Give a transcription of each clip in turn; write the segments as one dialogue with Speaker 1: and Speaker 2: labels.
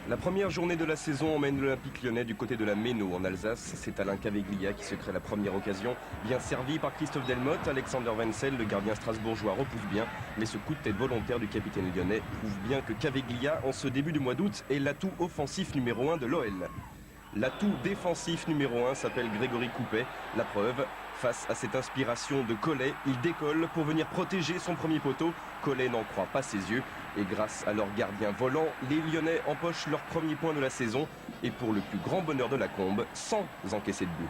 Speaker 1: La première journée de la saison emmène l'Olympique Lyonnais du côté de la Méno en Alsace. C'est Alain Caveglia qui se crée la première occasion. Bien servi par Christophe Delmotte, Alexander Wenzel, le gardien strasbourgeois repousse bien. Mais ce coup de tête volontaire du capitaine lyonnais prouve bien que Caveglia, en ce début du mois d'août, est l'atout offensif numéro 1 de l'OL. L'atout défensif numéro 1 s'appelle Grégory Coupet. La preuve, face à cette inspiration de Collet, il décolle pour venir protéger son premier poteau. Collet n'en croit pas ses yeux. Et grâce à leur gardien volant, les Lyonnais empochent leur premier point de la saison. Et pour le plus grand bonheur de la Combe, sans encaisser de but.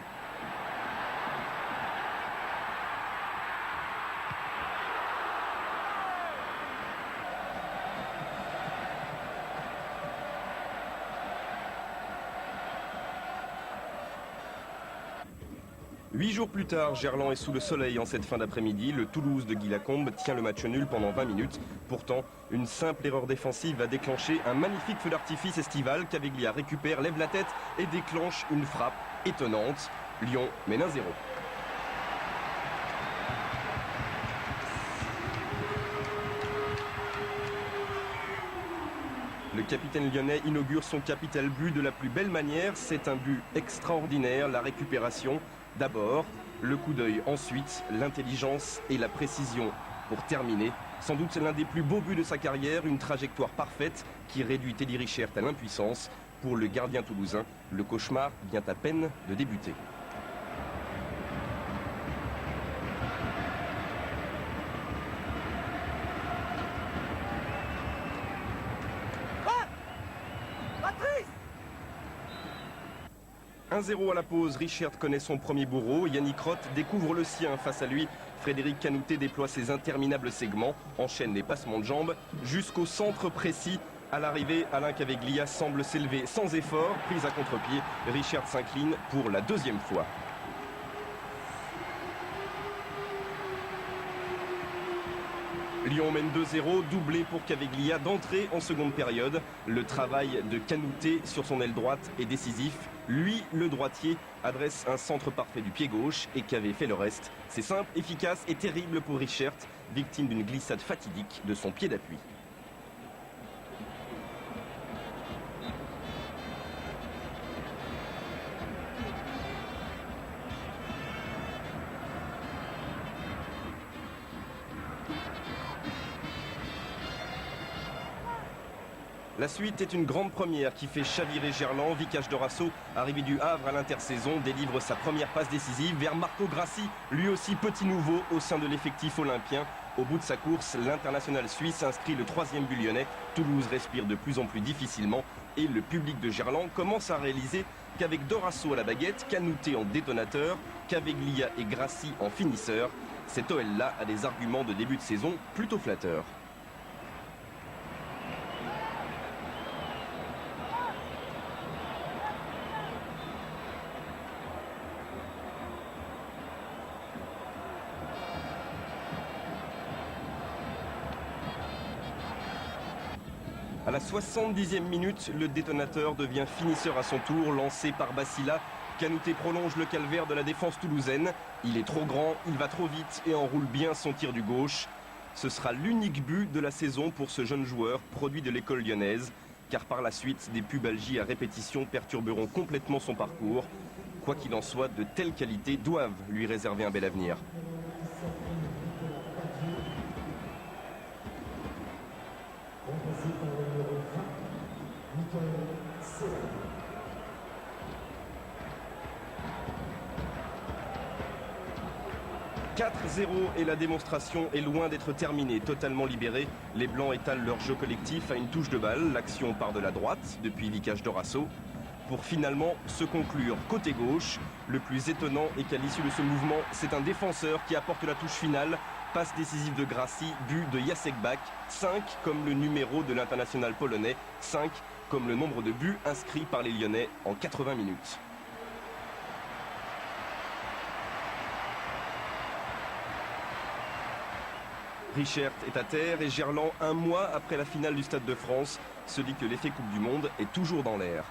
Speaker 1: Huit jours plus tard, Gerland est sous le soleil en cette fin d'après-midi. Le Toulouse de Guy Lacombe tient le match nul pendant 20 minutes. Pourtant, une simple erreur défensive va déclencher un magnifique feu d'artifice estival. Caveglia récupère, lève la tête et déclenche une frappe étonnante. Lyon mène 1-0. Le capitaine lyonnais inaugure son capital but de la plus belle manière. C'est un but extraordinaire, la récupération. D'abord, le coup d'œil ensuite, l'intelligence et la précision pour terminer. Sans doute l'un des plus beaux buts de sa carrière, une trajectoire parfaite qui réduit Teddy Richert à l'impuissance. Pour le gardien toulousain, le cauchemar vient à peine de débuter.
Speaker 2: Patrice !
Speaker 1: 1-0 à la pause, Richert connaît son premier bourreau, Yannick Roth découvre le sien face à lui. Frédéric Canouté déploie ses interminables segments, enchaîne les passements de jambes jusqu'au centre précis. À l'arrivée, Alain Caveglia semble s'élever sans effort, prise à contre-pied. Richert s'incline pour la deuxième fois. Lyon mène 2-0, doublé pour Caveglia d'entrée en seconde période. Le travail de Canouté sur son aile droite est décisif. Lui, le droitier, adresse un centre parfait du pied gauche et Cavé fait le reste. C'est simple, efficace et terrible pour Richert, victime d'une glissade fatidique de son pied d'appui. La suite est une grande première qui fait chavirer Gerland. Vicage Dorasso, arrivé du Havre à l'intersaison, délivre sa première passe décisive vers Marco Grassi, lui aussi petit nouveau au sein de l'effectif olympien. Au bout de sa course, l'international suisse inscrit le troisième but lyonnais. Toulouse respire de plus en plus difficilement et le public de Gerland commence à réaliser qu'avec Dorasso à la baguette, Canouté en détonateur, Caveglia et Grassi en finisseur, cet OL-là a des arguments de début de saison plutôt flatteurs. À la 70e minute, le détonateur devient finisseur à son tour, lancé par Bassila. Canouté prolonge le calvaire de la défense toulousaine. Il est trop grand, il va trop vite et enroule bien son tir du gauche. Ce sera l'unique but de la saison pour ce jeune joueur, produit de l'école lyonnaise. Car par la suite, des pubalgies à répétition perturberont complètement son parcours. Quoi qu'il en soit, de telles qualités doivent lui réserver un bel avenir. « 4-0 et la démonstration est loin d'être terminée. Totalement libérée, les Blancs étalent leur jeu collectif à une touche de balle. L'action part de la droite, depuis Vicage Dorasso, pour finalement se conclure côté gauche. Le plus étonnant est qu'à l'issue de ce mouvement, c'est un défenseur qui apporte la touche finale. Passe décisive de Grassi, but de Jacek Bak. 5 comme le numéro de l'international polonais. 5 comme le nombre de buts inscrits par les Lyonnais en 80 minutes. Richert est à terre et Gerland, un mois après la finale du Stade de France, se dit que l'effet Coupe du Monde est toujours dans l'air.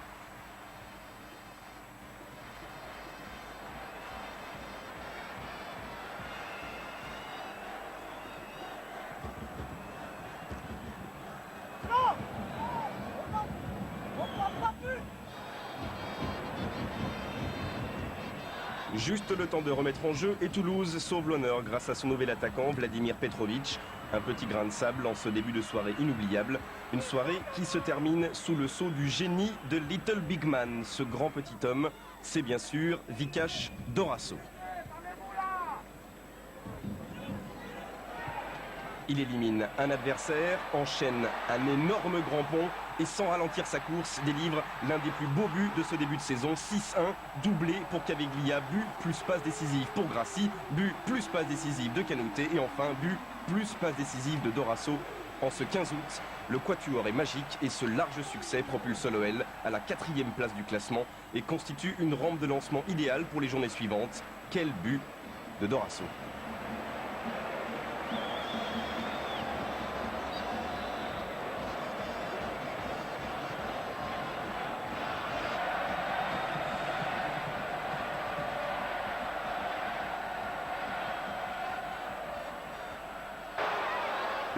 Speaker 1: Juste le temps de remettre en jeu et Toulouse sauve l'honneur grâce à son nouvel attaquant Vladimir Petrovic. Un petit grain de sable en ce début de soirée inoubliable. Une soirée qui se termine sous le sceau du génie de Little Big Man. Ce grand petit homme, c'est bien sûr Vikash Dorasso. Il élimine un adversaire, enchaîne un énorme grand pont et sans ralentir sa course, délivre l'un des plus beaux buts de ce début de saison. 6-1, doublé pour Caveglia, but plus passe décisive pour Grassi, but plus passe décisive de Canouté et enfin but plus passe décisive de Dorasso. En ce 15 août, le quatuor est magique et ce large succès propulse l'OL à la 4e place du classement et constitue une rampe de lancement idéale pour les journées suivantes. Quel but de Dorasso!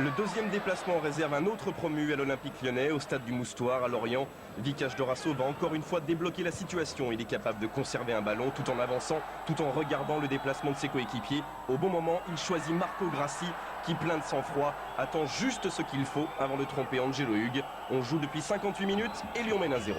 Speaker 1: Le deuxième déplacement réserve un autre promu à l'Olympique Lyonnais, au stade du Moustoir à Lorient. Vikash Dorasso va encore une fois débloquer la situation. Il est capable de conserver un ballon tout en avançant, tout en regardant le déplacement de ses coéquipiers. Au bon moment, il choisit Marco Grassi, qui plein de sang-froid attend juste ce qu'il faut avant de tromper Angelo Hugues. On joue depuis 58 minutes et Lyon mène 1-0.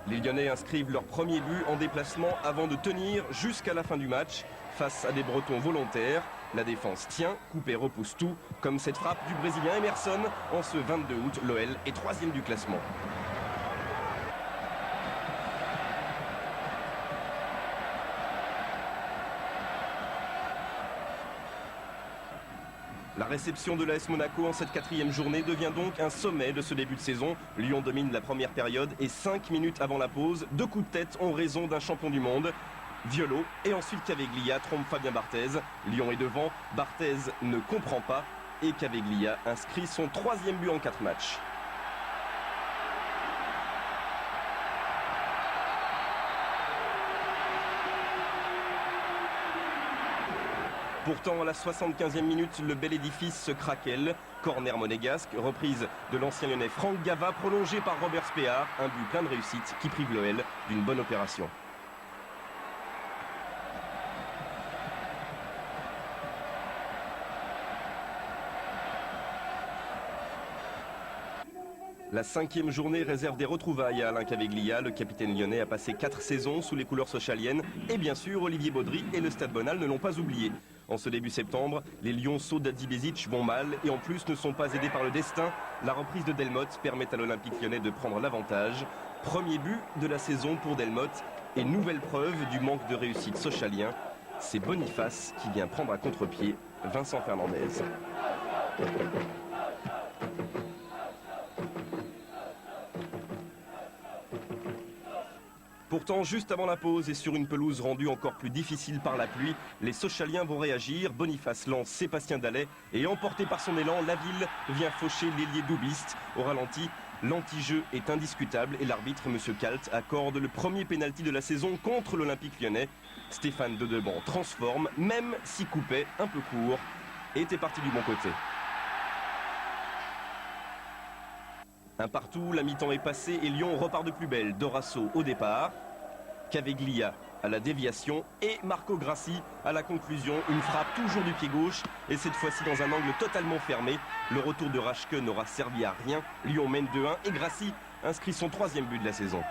Speaker 1: Les Lyonnais inscrivent leur premier but en déplacement avant de tenir jusqu'à la fin du match face à des Bretons volontaires. La défense tient, Coupé repousse tout, comme cette frappe du Brésilien Emerson. En ce 22 août, l'OL est 3e du classement. La réception de l'AS Monaco en cette 4e journée devient donc un sommet de ce début de saison. Lyon domine la première période et 5 minutes avant la pause, 2 coups de tête ont raison d'un champion du monde. Violo et ensuite Caveglia trompe Fabien Barthez. Lyon est devant, Barthez ne comprend pas et Caveglia inscrit son 3e but en 4 matchs. Pourtant, à la 75e minute, le bel édifice se craquelle. Corner monégasque, reprise de l'ancien lyonnais Franck Gava, prolongé par Robert Spéard. Un but plein de réussite qui prive l'OL d'une bonne opération. La 5e journée réserve des retrouvailles à Alain Caveglia. Le capitaine lyonnais a passé 4 saisons sous les couleurs sochaliennes. Et bien sûr, Olivier Baudry et le Stade Bonal ne l'ont pas oublié. En ce début septembre, les Lyonceaux d'Adji Bezic vont mal et en plus ne sont pas aidés par le destin. La reprise de Delmotte permet à l'Olympique lyonnais de prendre l'avantage. Premier but de la saison pour Delmotte et nouvelle preuve du manque de réussite sochalien. C'est Boniface qui vient prendre à contre-pied Vincent Fernandez. Pourtant, juste avant la pause et sur une pelouse rendue encore plus difficile par la pluie, les Sochaliens vont réagir. Boniface lance Sébastien Dallet et emporté par son élan, Laville vient faucher l'ailier doubiste. Au ralenti, l'anti-jeu est indiscutable et l'arbitre, M. Kalt, accorde le premier pénalty de la saison contre l'Olympique lyonnais. Stéphane Dedeban transforme, même si Coupet, un peu court, était parti du bon côté. Un partout, la mi-temps est passée et Lyon repart de plus belle. Dorasso au départ, Caveglia à la déviation et Marco Grassi à la conclusion. Une frappe toujours du pied gauche et cette fois-ci dans un angle totalement fermé. Le retour de Raschke n'aura servi à rien. Lyon mène 2-1 et Grassi inscrit son 3e but de la saison.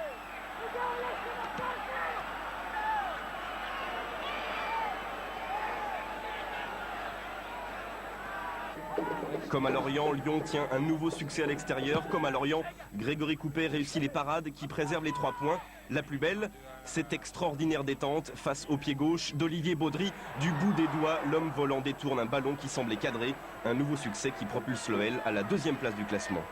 Speaker 1: Comme à Lorient, Lyon tient un nouveau succès à l'extérieur. Comme à Lorient, Grégory Coupet réussit les parades qui préservent les 3 points. La plus belle, cette extraordinaire détente face au pied gauche d'Olivier Baudry. Du bout des doigts, l'homme volant détourne un ballon qui semblait cadré. Un nouveau succès qui propulse l'OL à la 2e place du classement.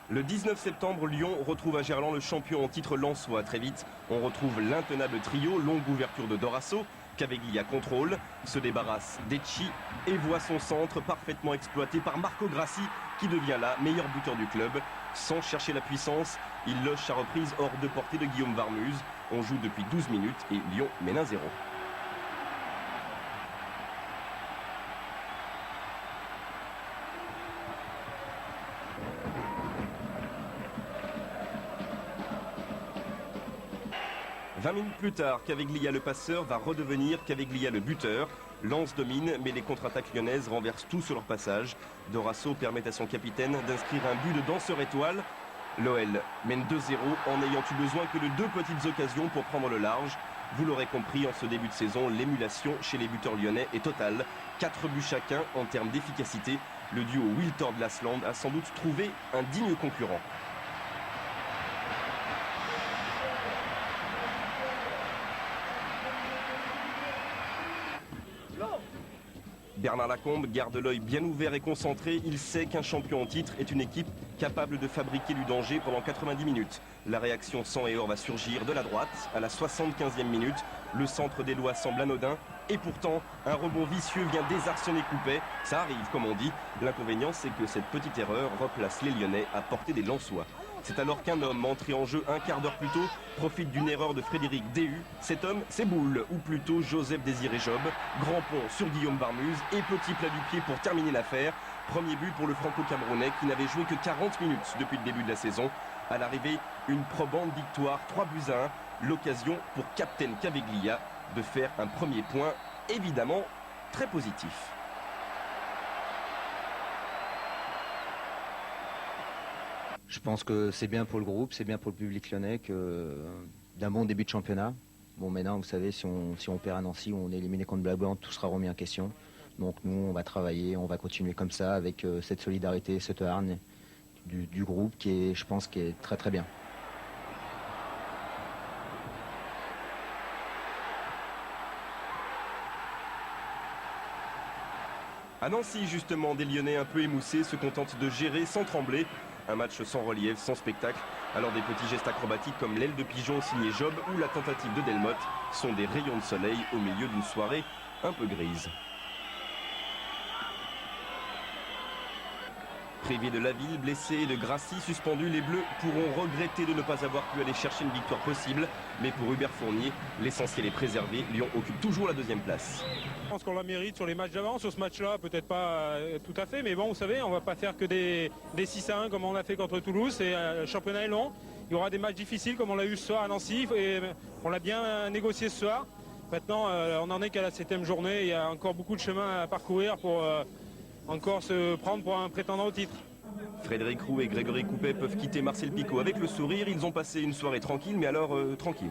Speaker 1: Le 19 septembre, Lyon retrouve à Gerland le champion en titre lensois. Très vite, on retrouve l'intenable trio, longue ouverture de Dorasso, Caveglia contrôle, se débarrasse d'Ecci et voit son centre parfaitement exploité par Marco Grassi qui devient là meilleur buteur du club. Sans chercher la puissance, il loge sa reprise hors de portée de Guillaume Varmuse. On joue depuis 12 minutes et Lyon mène 1-0. « 20 minutes plus tard, Caveglia le passeur va redevenir Caveglia le buteur. Lens domine, mais les contre-attaques lyonnaises renversent tout sur leur passage. Dorasso permet à son capitaine d'inscrire un but de danseur étoile. L'OL mène 2-0 en n'ayant eu besoin que de 2 petites occasions pour prendre le large. Vous l'aurez compris, en ce début de saison, l'émulation chez les buteurs lyonnais est totale. 4 buts chacun en termes d'efficacité. Le duo Wiltord-Lasland a sans doute trouvé un digne concurrent. Bernard Lacombe garde l'œil bien ouvert et concentré. Il sait qu'un champion en titre est une équipe capable de fabriquer du danger pendant 90 minutes. La réaction sang et or va surgir de la droite. À la 75e minute, le centre des Lois semble anodin. Et pourtant, un rebond vicieux vient désarçonner Coupet. Ça arrive, comme on dit. L'inconvénient, c'est que cette petite erreur replace les Lyonnais à portée des Lensois. C'est alors qu'un homme entré en jeu un quart d'heure plus tôt profite d'une erreur de Frédéric Déhu. Cet homme, c'est Boule, ou plutôt Joseph Désiré Job. Grand pont sur Guillaume Varmuse et petit plat du pied pour terminer l'affaire. Premier but pour le franco-camerounais qui n'avait joué que 40 minutes depuis le début de la saison. À l'arrivée, une probante victoire, 3-1. L'occasion pour Captain Caveglia de faire un premier point, évidemment très positif.
Speaker 3: Je pense que c'est bien pour le groupe, c'est bien pour le public lyonnais d'un bon début de championnat. Bon, maintenant, vous savez, si on perd à Nancy ou on est éliminé contre Blackburn, tout sera remis en question. Donc nous, on va travailler, on va continuer comme ça avec cette solidarité, cette hargne du groupe qui est, je pense, qui est très très bien.
Speaker 1: À Nancy, justement, des Lyonnais un peu émoussés se contentent de gérer sans trembler. Un match sans relief, sans spectacle. Alors des petits gestes acrobatiques comme l'aile de pigeon signé Job ou la tentative de Delmotte sont des rayons de soleil au milieu d'une soirée un peu grise. Privés de Laville, blessés et de Grassi suspendus, les Bleus pourront regretter de ne pas avoir pu aller chercher une victoire possible. Mais pour Hubert Fournier, l'essentiel est préservé. Lyon occupe toujours la 2e place.
Speaker 4: Je pense qu'on la mérite sur les matchs d'avant. Sur ce match-là, peut-être pas tout à fait. Mais bon, vous savez, on ne va pas faire que des 6-1 comme on a fait contre Toulouse. Le championnat est long. Il y aura des matchs difficiles comme on l'a eu ce soir à Nancy. Et on l'a bien négocié ce soir. Maintenant, on n'en est qu'à la 7e journée. Il y a encore beaucoup de chemin à parcourir pour encore se prendre pour un prétendant au titre.
Speaker 1: Frédéric Roux et Grégory Coupet peuvent quitter Marcel Picot avec le sourire. Ils ont passé une soirée tranquille, mais alors tranquille.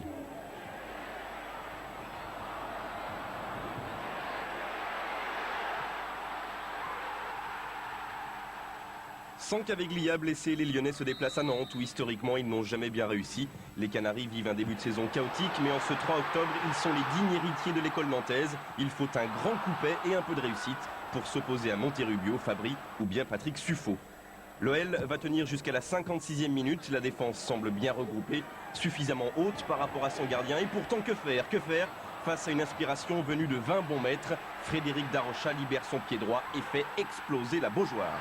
Speaker 1: Sans Caveglia blessé, les Lyonnais se déplacent à Nantes où historiquement ils n'ont jamais bien réussi. Les Canaris vivent un début de saison chaotique, mais en ce 3 octobre, ils sont les dignes héritiers de l'école nantaise. Il faut un grand Coupet et un peu de réussite pour s'opposer à Monterrubio, Fabry ou bien Patrick Suffo. L'OL va tenir jusqu'à la 56e minute. La défense semble bien regroupée, suffisamment haute par rapport à son gardien. Et pourtant, que faire face à une inspiration venue de 20 bons mètres? Frédéric Darocha libère son pied droit et fait exploser la Beaujoire.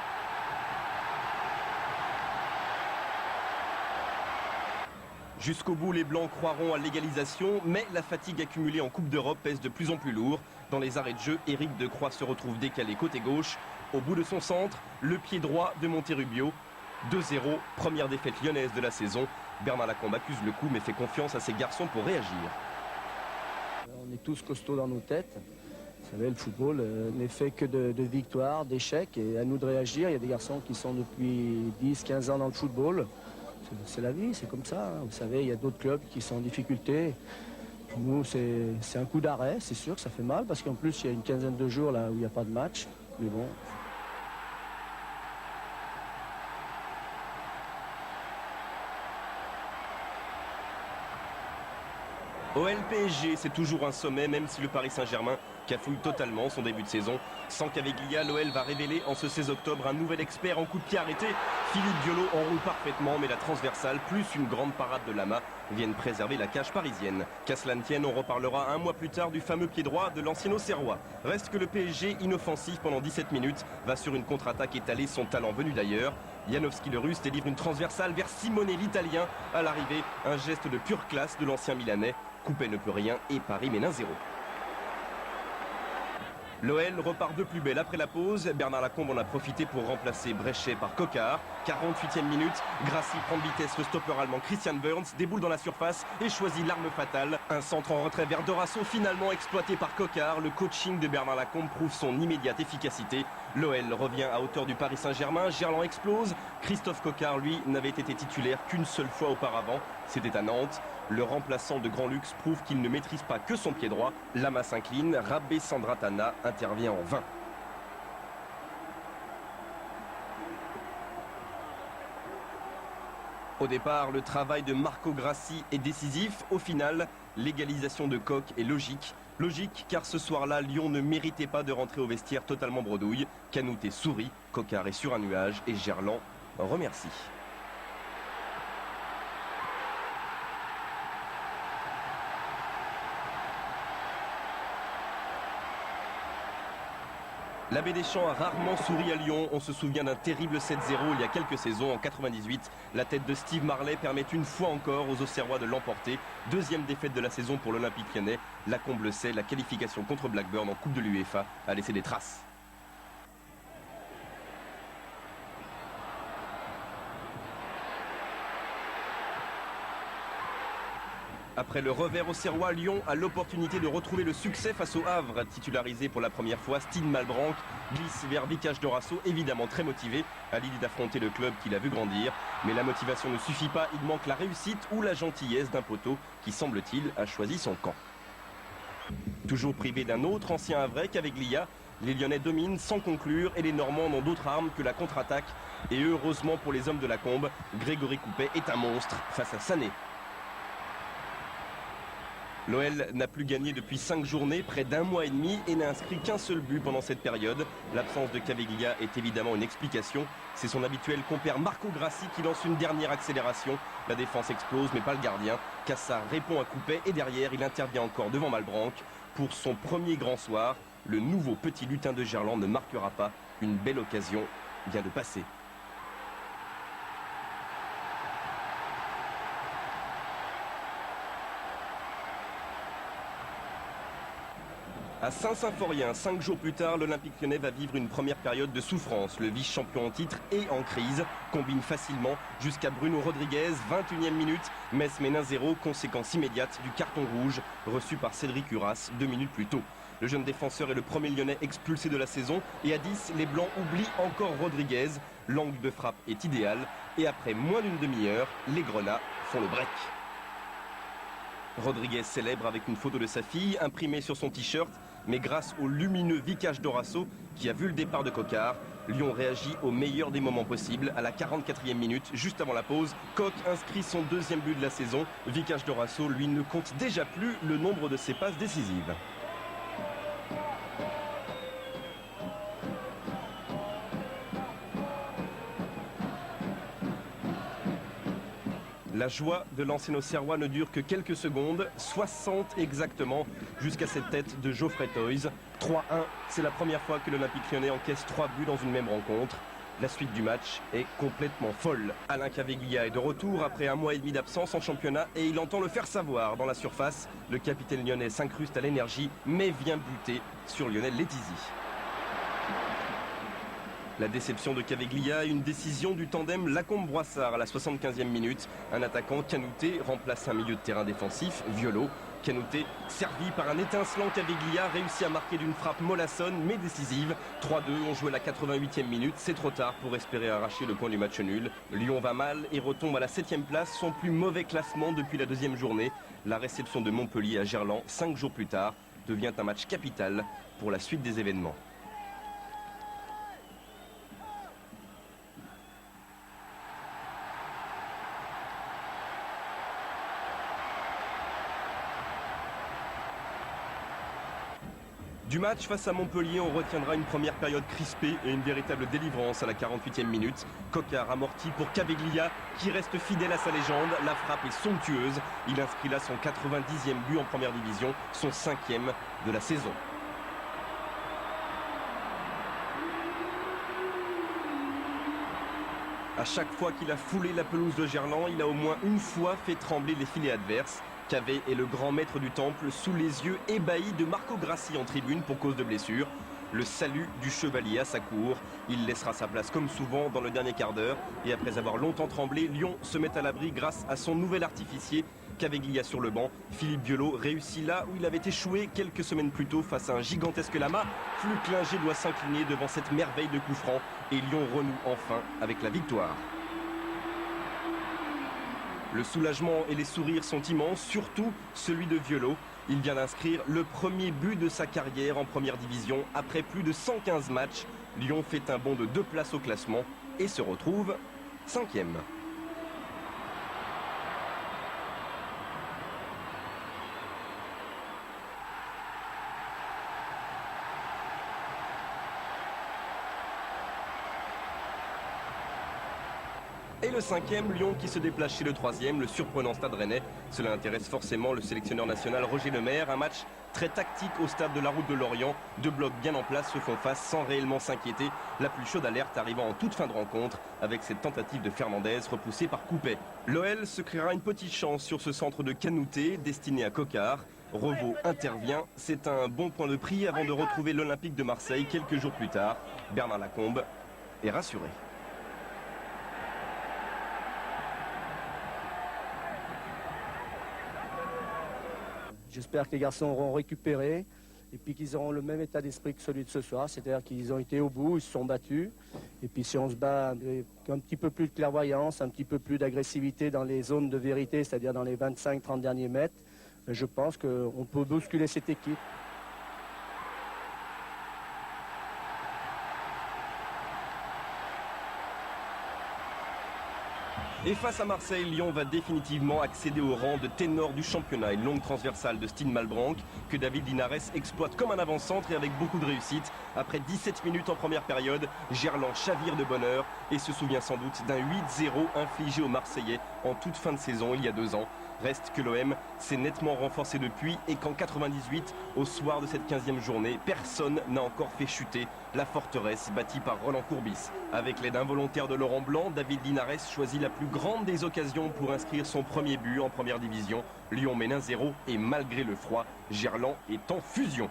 Speaker 1: Jusqu'au bout, les Blancs croiront à l'égalisation, mais la fatigue accumulée en Coupe d'Europe pèse de plus en plus lourd. Dans les arrêts de jeu, Éric Decroix se retrouve décalé côté gauche. Au bout de son centre, le pied droit de Monterrubio. 2-0, première défaite lyonnaise de la saison. Bernard Lacombe accuse le coup mais fait confiance à ses garçons pour réagir.
Speaker 5: On est tous costauds dans nos têtes. Vous savez, le football n'est fait que de victoires, d'échecs, et à nous de réagir. Il y a des garçons qui sont depuis 10-15 ans dans le football. C'est la vie, c'est comme ça. Vous savez, il y a d'autres clubs qui sont en difficulté. Pour nous, c'est un coup d'arrêt, c'est sûr que ça fait mal, parce qu'en plus, il y a une quinzaine de jours là où il n'y a pas de match. Mais bon.
Speaker 1: OL PSG, c'est toujours un sommet, même si le Paris Saint-Germain cafouille totalement son début de saison. Sans Caveglia, l'OL va révéler en ce 16 octobre un nouvel expert en coup de pied arrêté. Philippe Diolo enroule parfaitement, mais la transversale, plus une grande parade de Lama, viennent préserver la cage parisienne. Qu'à cela ne tienne, on reparlera un mois plus tard du fameux pied droit de l'ancien Auxerrois. Reste que le PSG, inoffensif pendant 17 minutes, va sur une contre-attaque étaler son talent venu d'ailleurs. Janowski le Russe délivre une transversale vers Simone l'Italien. À l'arrivée, un geste de pure classe de l'ancien Milanais. Coupé ne peut rien et Paris mène 1-0. L'OL repart de plus belle après la pause. Bernard Lacombe en a profité pour remplacer Bréchet par Coquard. 48e minute, Grassi prend de vitesse le stopper allemand Christian Burns, déboule dans la surface et choisit l'arme fatale. Un centre en retrait vers Dorasso, finalement exploité par Coquard. Le coaching de Bernard Lacombe prouve son immédiate efficacité. L'OL revient à hauteur du Paris Saint-Germain, Gerland explose. Christophe Coquard, lui, n'avait été titulaire qu'une seule fois auparavant. C'était à Nantes. Le remplaçant de grand luxe prouve qu'il ne maîtrise pas que son pied droit. Lama s'incline, Rabé Sandratana intervient en vain. Au départ, le travail de Marco Grassi est décisif. Au final, l'égalisation de Coq est logique. Logique car ce soir-là, Lyon ne méritait pas de rentrer au vestiaire totalement bredouille. Canouté sourit, Coquard est sur un nuage et Gerland remercie. L'abbé Deschamps a rarement souri à Lyon. On se souvient d'un terrible 7-0 il y a quelques saisons. En 98, la tête de Steve Marley permet une fois encore aux Auxerrois de l'emporter. Deuxième défaite de la saison pour l'Olympique lyonnais. Lacombe le sait, la qualification contre Blackburn en Coupe de l'UEFA a laissé des traces. Après le revers auxerrois, Lyon a l'opportunité de retrouver le succès face au Havre. Titularisé pour la première fois, Stine Malbranque glisse vers Vicage Dorasso, évidemment très motivé à l'idée d'affronter le club qu'il a vu grandir. Mais la motivation ne suffit pas, il manque la réussite ou la gentillesse d'un poteau qui, semble-t-il, a choisi son camp. Toujours privé d'un autre ancien Havrais qu'Aveglia, les Lyonnais dominent sans conclure et les Normands n'ont d'autre arme que la contre-attaque. Et heureusement pour les hommes de Lacombe, Grégory Coupet est un monstre face à Sané. L'OL n'a plus gagné depuis 5 journées, près d'un mois et demi, et n'a inscrit qu'un seul but pendant cette période. L'absence de Caveglia est évidemment une explication. C'est son habituel compère Marco Grassi qui lance une dernière accélération. La défense explose, mais pas le gardien. Cassard répond à Coupet et derrière, il intervient encore devant Malbranque. Pour son premier grand soir, le nouveau petit lutin de Gerland ne marquera pas. Une belle occasion vient de passer. À Saint-Symphorien, 5 jours plus tard, l'Olympique lyonnais va vivre une première période de souffrance. Le vice-champion en titre et en crise combine facilement jusqu'à Bruno Rodriguez, 21e minute. Metz mène 1-0, conséquence immédiate du carton rouge reçu par Cédric Uras 2 minutes plus tôt. Le jeune défenseur est le premier lyonnais expulsé de la saison et à 10, les Blancs oublient encore Rodriguez. L'angle de frappe est idéal et après moins d'une demi-heure, les Grenats font le break. Rodriguez célèbre avec une photo de sa fille imprimée sur son t-shirt, mais grâce au lumineux Vicage Dorasso qui a vu le départ de Coquard, Lyon réagit au meilleur des moments possibles. À la 44e minute, juste avant la pause, Coq inscrit son deuxième but de la saison. Vicage Dorasso, lui, ne compte déjà plus le nombre de ses passes décisives. La joie de l'ancien Auxerrois ne dure que quelques secondes, 60 exactement, jusqu'à cette tête de Geoffrey Toys. 3-1, c'est la première fois que l'Olympique lyonnais encaisse 3 buts dans une même rencontre. La suite du match est complètement folle. Alain Caveglia est de retour après un mois et demi d'absence en championnat et il entend le faire savoir dans la surface. Le capitaine lyonnais s'incruste à l'énergie mais vient buter sur Lionel Letizy. La déception de Caveglia, une décision du tandem Lacombe-Broissard à la 75e minute. Un attaquant, Canouté, remplace un milieu de terrain défensif, Violo. Canouté, servi par un étincelant Caveglia, réussit à marquer d'une frappe mollassonne mais décisive. 3-2, on joue à la 88e minute, c'est trop tard pour espérer arracher le point du match nul. Lyon va mal et retombe à la 7e place, son plus mauvais classement depuis la deuxième journée. La réception de Montpellier à Gerland, 5 jours plus tard, devient un match capital pour la suite des événements. Du match face à Montpellier, on retiendra une première période crispée et une véritable délivrance à la 48e minute. Coquard amorti pour Caveglia qui reste fidèle à sa légende. La frappe est somptueuse. Il inscrit là son 90e but en première division, son 5e de la saison. À chaque fois qu'il a foulé la pelouse de Gerland, il a au moins une fois fait trembler les filets adverses. Cavé est le grand maître du temple sous les yeux ébahis de Marco Grassi en tribune pour cause de blessure. Le salut du chevalier à sa cour. Il laissera sa place comme souvent dans le dernier quart d'heure. Et après avoir longtemps tremblé, Lyon se met à l'abri grâce à son nouvel artificier. Caveglia sur le banc. Philippe Violo réussit là où il avait échoué quelques semaines plus tôt face à un gigantesque lama. Flux Klinger doit s'incliner devant cette merveille de coup franc. Et Lyon renoue enfin avec la victoire. Le soulagement et les sourires sont immenses, surtout celui de Violo. Il vient d'inscrire le premier but de sa carrière en première division. Après plus de 115 matchs, Lyon fait un bond de 2 places au classement et se retrouve 5e. Et le 5e, Lyon qui se déplace chez le 3e, le surprenant Stade Rennais. Cela intéresse forcément le sélectionneur national Roger Lemaire. Un match très tactique au stade de la Route de Lorient. Deux blocs bien en place se font face sans réellement s'inquiéter. La plus chaude alerte arrivant en toute fin de rencontre avec cette tentative de Fernandez repoussée par Coupet. L'OL se créera une petite chance sur ce centre de Canouté destiné à Coquard. Revaux intervient. C'est un bon point de prix avant de retrouver l'Olympique de Marseille quelques jours plus tard. Bernard Lacombe est rassuré.
Speaker 5: J'espère que les garçons auront récupéré et puis qu'ils auront le même état d'esprit que celui de ce soir, c'est-à-dire qu'ils ont été au bout, ils se sont battus. Et puis si on se bat avec un petit peu plus de clairvoyance, un petit peu plus d'agressivité dans les zones de vérité, c'est-à-dire dans les 25-30 derniers mètres, je pense qu'on peut bousculer cette équipe.
Speaker 1: Et face à Marseille, Lyon va définitivement accéder au rang de ténor du championnat. Une longue transversale de Stine Malbranck que David Linares exploite comme un avant-centre et avec beaucoup de réussite. Après 17 minutes en première période, Gerland chavire de bonheur et se souvient sans doute d'un 8-0 infligé aux Marseillais en toute fin de saison il y a 2 ans. Reste que l'OM s'est nettement renforcé depuis et qu'en 98, au soir de cette 15e journée, personne n'a encore fait chuter la forteresse bâtie par Roland Courbis. Avec l'aide involontaire de Laurent Blanc, David Linares choisit la plus grande des occasions pour inscrire son premier but en première division. Lyon mène 1-0 et malgré le froid, Gerland est en fusion.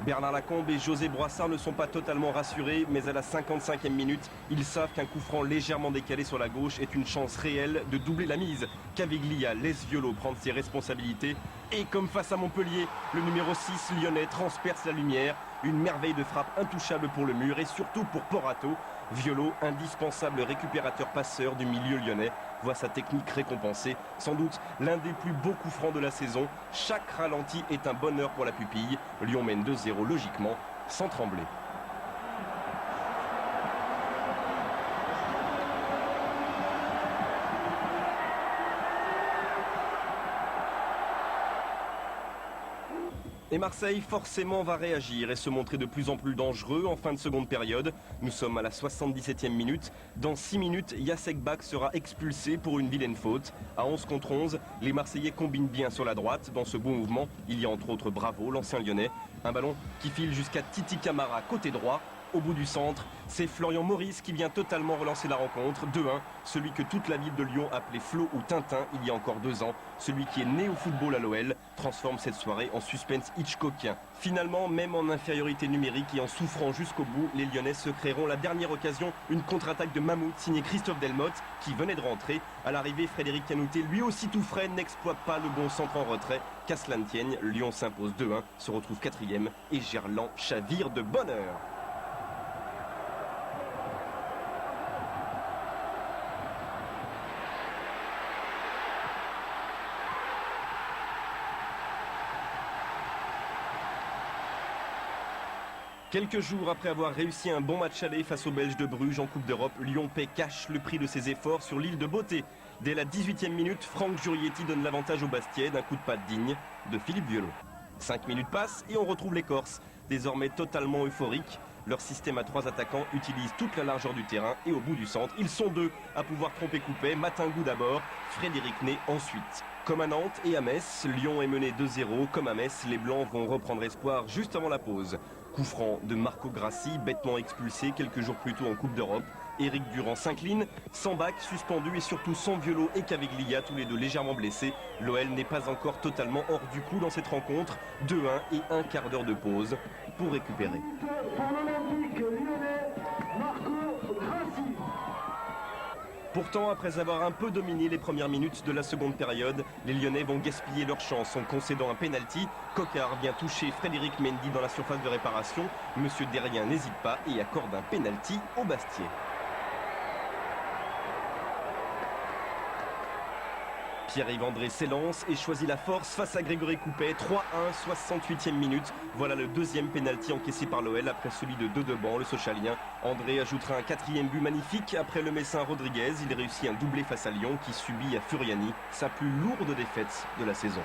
Speaker 1: Bernard Lacombe et José Boissard ne sont pas totalement rassurés, mais à la 55e minute, ils savent qu'un coup franc légèrement décalé sur la gauche est une chance réelle de doubler la mise. Caveglia laisse Violo prendre ses responsabilités et comme face à Montpellier, le numéro 6 lyonnais transperce la lumière. Une merveille de frappe intouchable pour le mur et surtout pour Porato. Violo, indispensable récupérateur passeur du milieu lyonnais, voit sa technique récompensée. Sans doute l'un des plus beaux coups francs de la saison. Chaque ralenti est un bonheur pour la pupille. Lyon mène 2-0 logiquement, sans trembler. Et Marseille forcément va réagir et se montrer de plus en plus dangereux en fin de seconde période. Nous sommes à la 77e minute. Dans 6 minutes, Jacek Bak sera expulsé pour une vilaine faute. À 11 contre 11, les Marseillais combinent bien sur la droite. Dans ce beau mouvement, il y a entre autres Bravo, l'ancien lyonnais. Un ballon qui file jusqu'à Titi Camara, côté droit. Au bout du centre, c'est Florian Maurice qui vient totalement relancer la rencontre. 2-1, celui que toute la ville de Lyon appelait Flo ou Tintin il y a encore 2 ans. Celui qui est né au football à l'OL transforme cette soirée en suspense hitchcockien. Finalement, même en infériorité numérique et en souffrant jusqu'au bout, les Lyonnais se créeront la dernière occasion, une contre-attaque de Mammouth signée Christophe Delmotte qui venait de rentrer. À l'arrivée, Frédéric Canouté, lui aussi tout frais, n'exploite pas le bon centre en retrait. Qu'à cela ne tienne, Lyon s'impose 2-1, se retrouve 4e et Gerland chavire de bonheur. Quelques jours après avoir réussi un bon match aller face aux Belges de Bruges en Coupe d'Europe, Lyon paie cash le prix de ses efforts sur l'île de Beauté. Dès la 18e minute, Franck Jurietti donne l'avantage au Bastia d'un coup de patte digne de Philippe Violo. 5 minutes passent et on retrouve les Corses, désormais totalement euphoriques. Leur système à 3 attaquants utilise toute la largeur du terrain et au bout du centre, ils sont 2 à pouvoir tromper Coupet, Matingou d'abord, Frédéric Ney ensuite. Comme à Nantes et à Metz, Lyon est mené 2-0. Comme à Metz, les Blancs vont reprendre espoir juste avant la pause. Coup franc de Marco Grassi, bêtement expulsé quelques jours plus tôt en Coupe d'Europe. Éric Durand s'incline, Sambac suspendu et surtout sans Violo et Caveglia, tous les deux légèrement blessés. L'OL n'est pas encore totalement hors du coup dans cette rencontre. 2-1 et un quart d'heure de pause pour récupérer. Pourtant, après avoir un peu dominé les premières minutes de la seconde période, les Lyonnais vont gaspiller leur chance en concédant un pénalty. Coquard vient toucher Frédéric Mendy dans la surface de réparation. Monsieur Derrien n'hésite pas et accorde un pénalty au Bastia. Pierre-Yves André s'élance et choisit la force face à Grégory Coupet. 3-1, 68e minute. Voilà le deuxième pénalty encaissé par l'OL après celui de Dedeban, le Sochalien. André ajoutera un 4e but magnifique après le Messin Rodriguez. Il réussit un doublé face à Lyon qui subit à Furiani sa plus lourde défaite de la saison.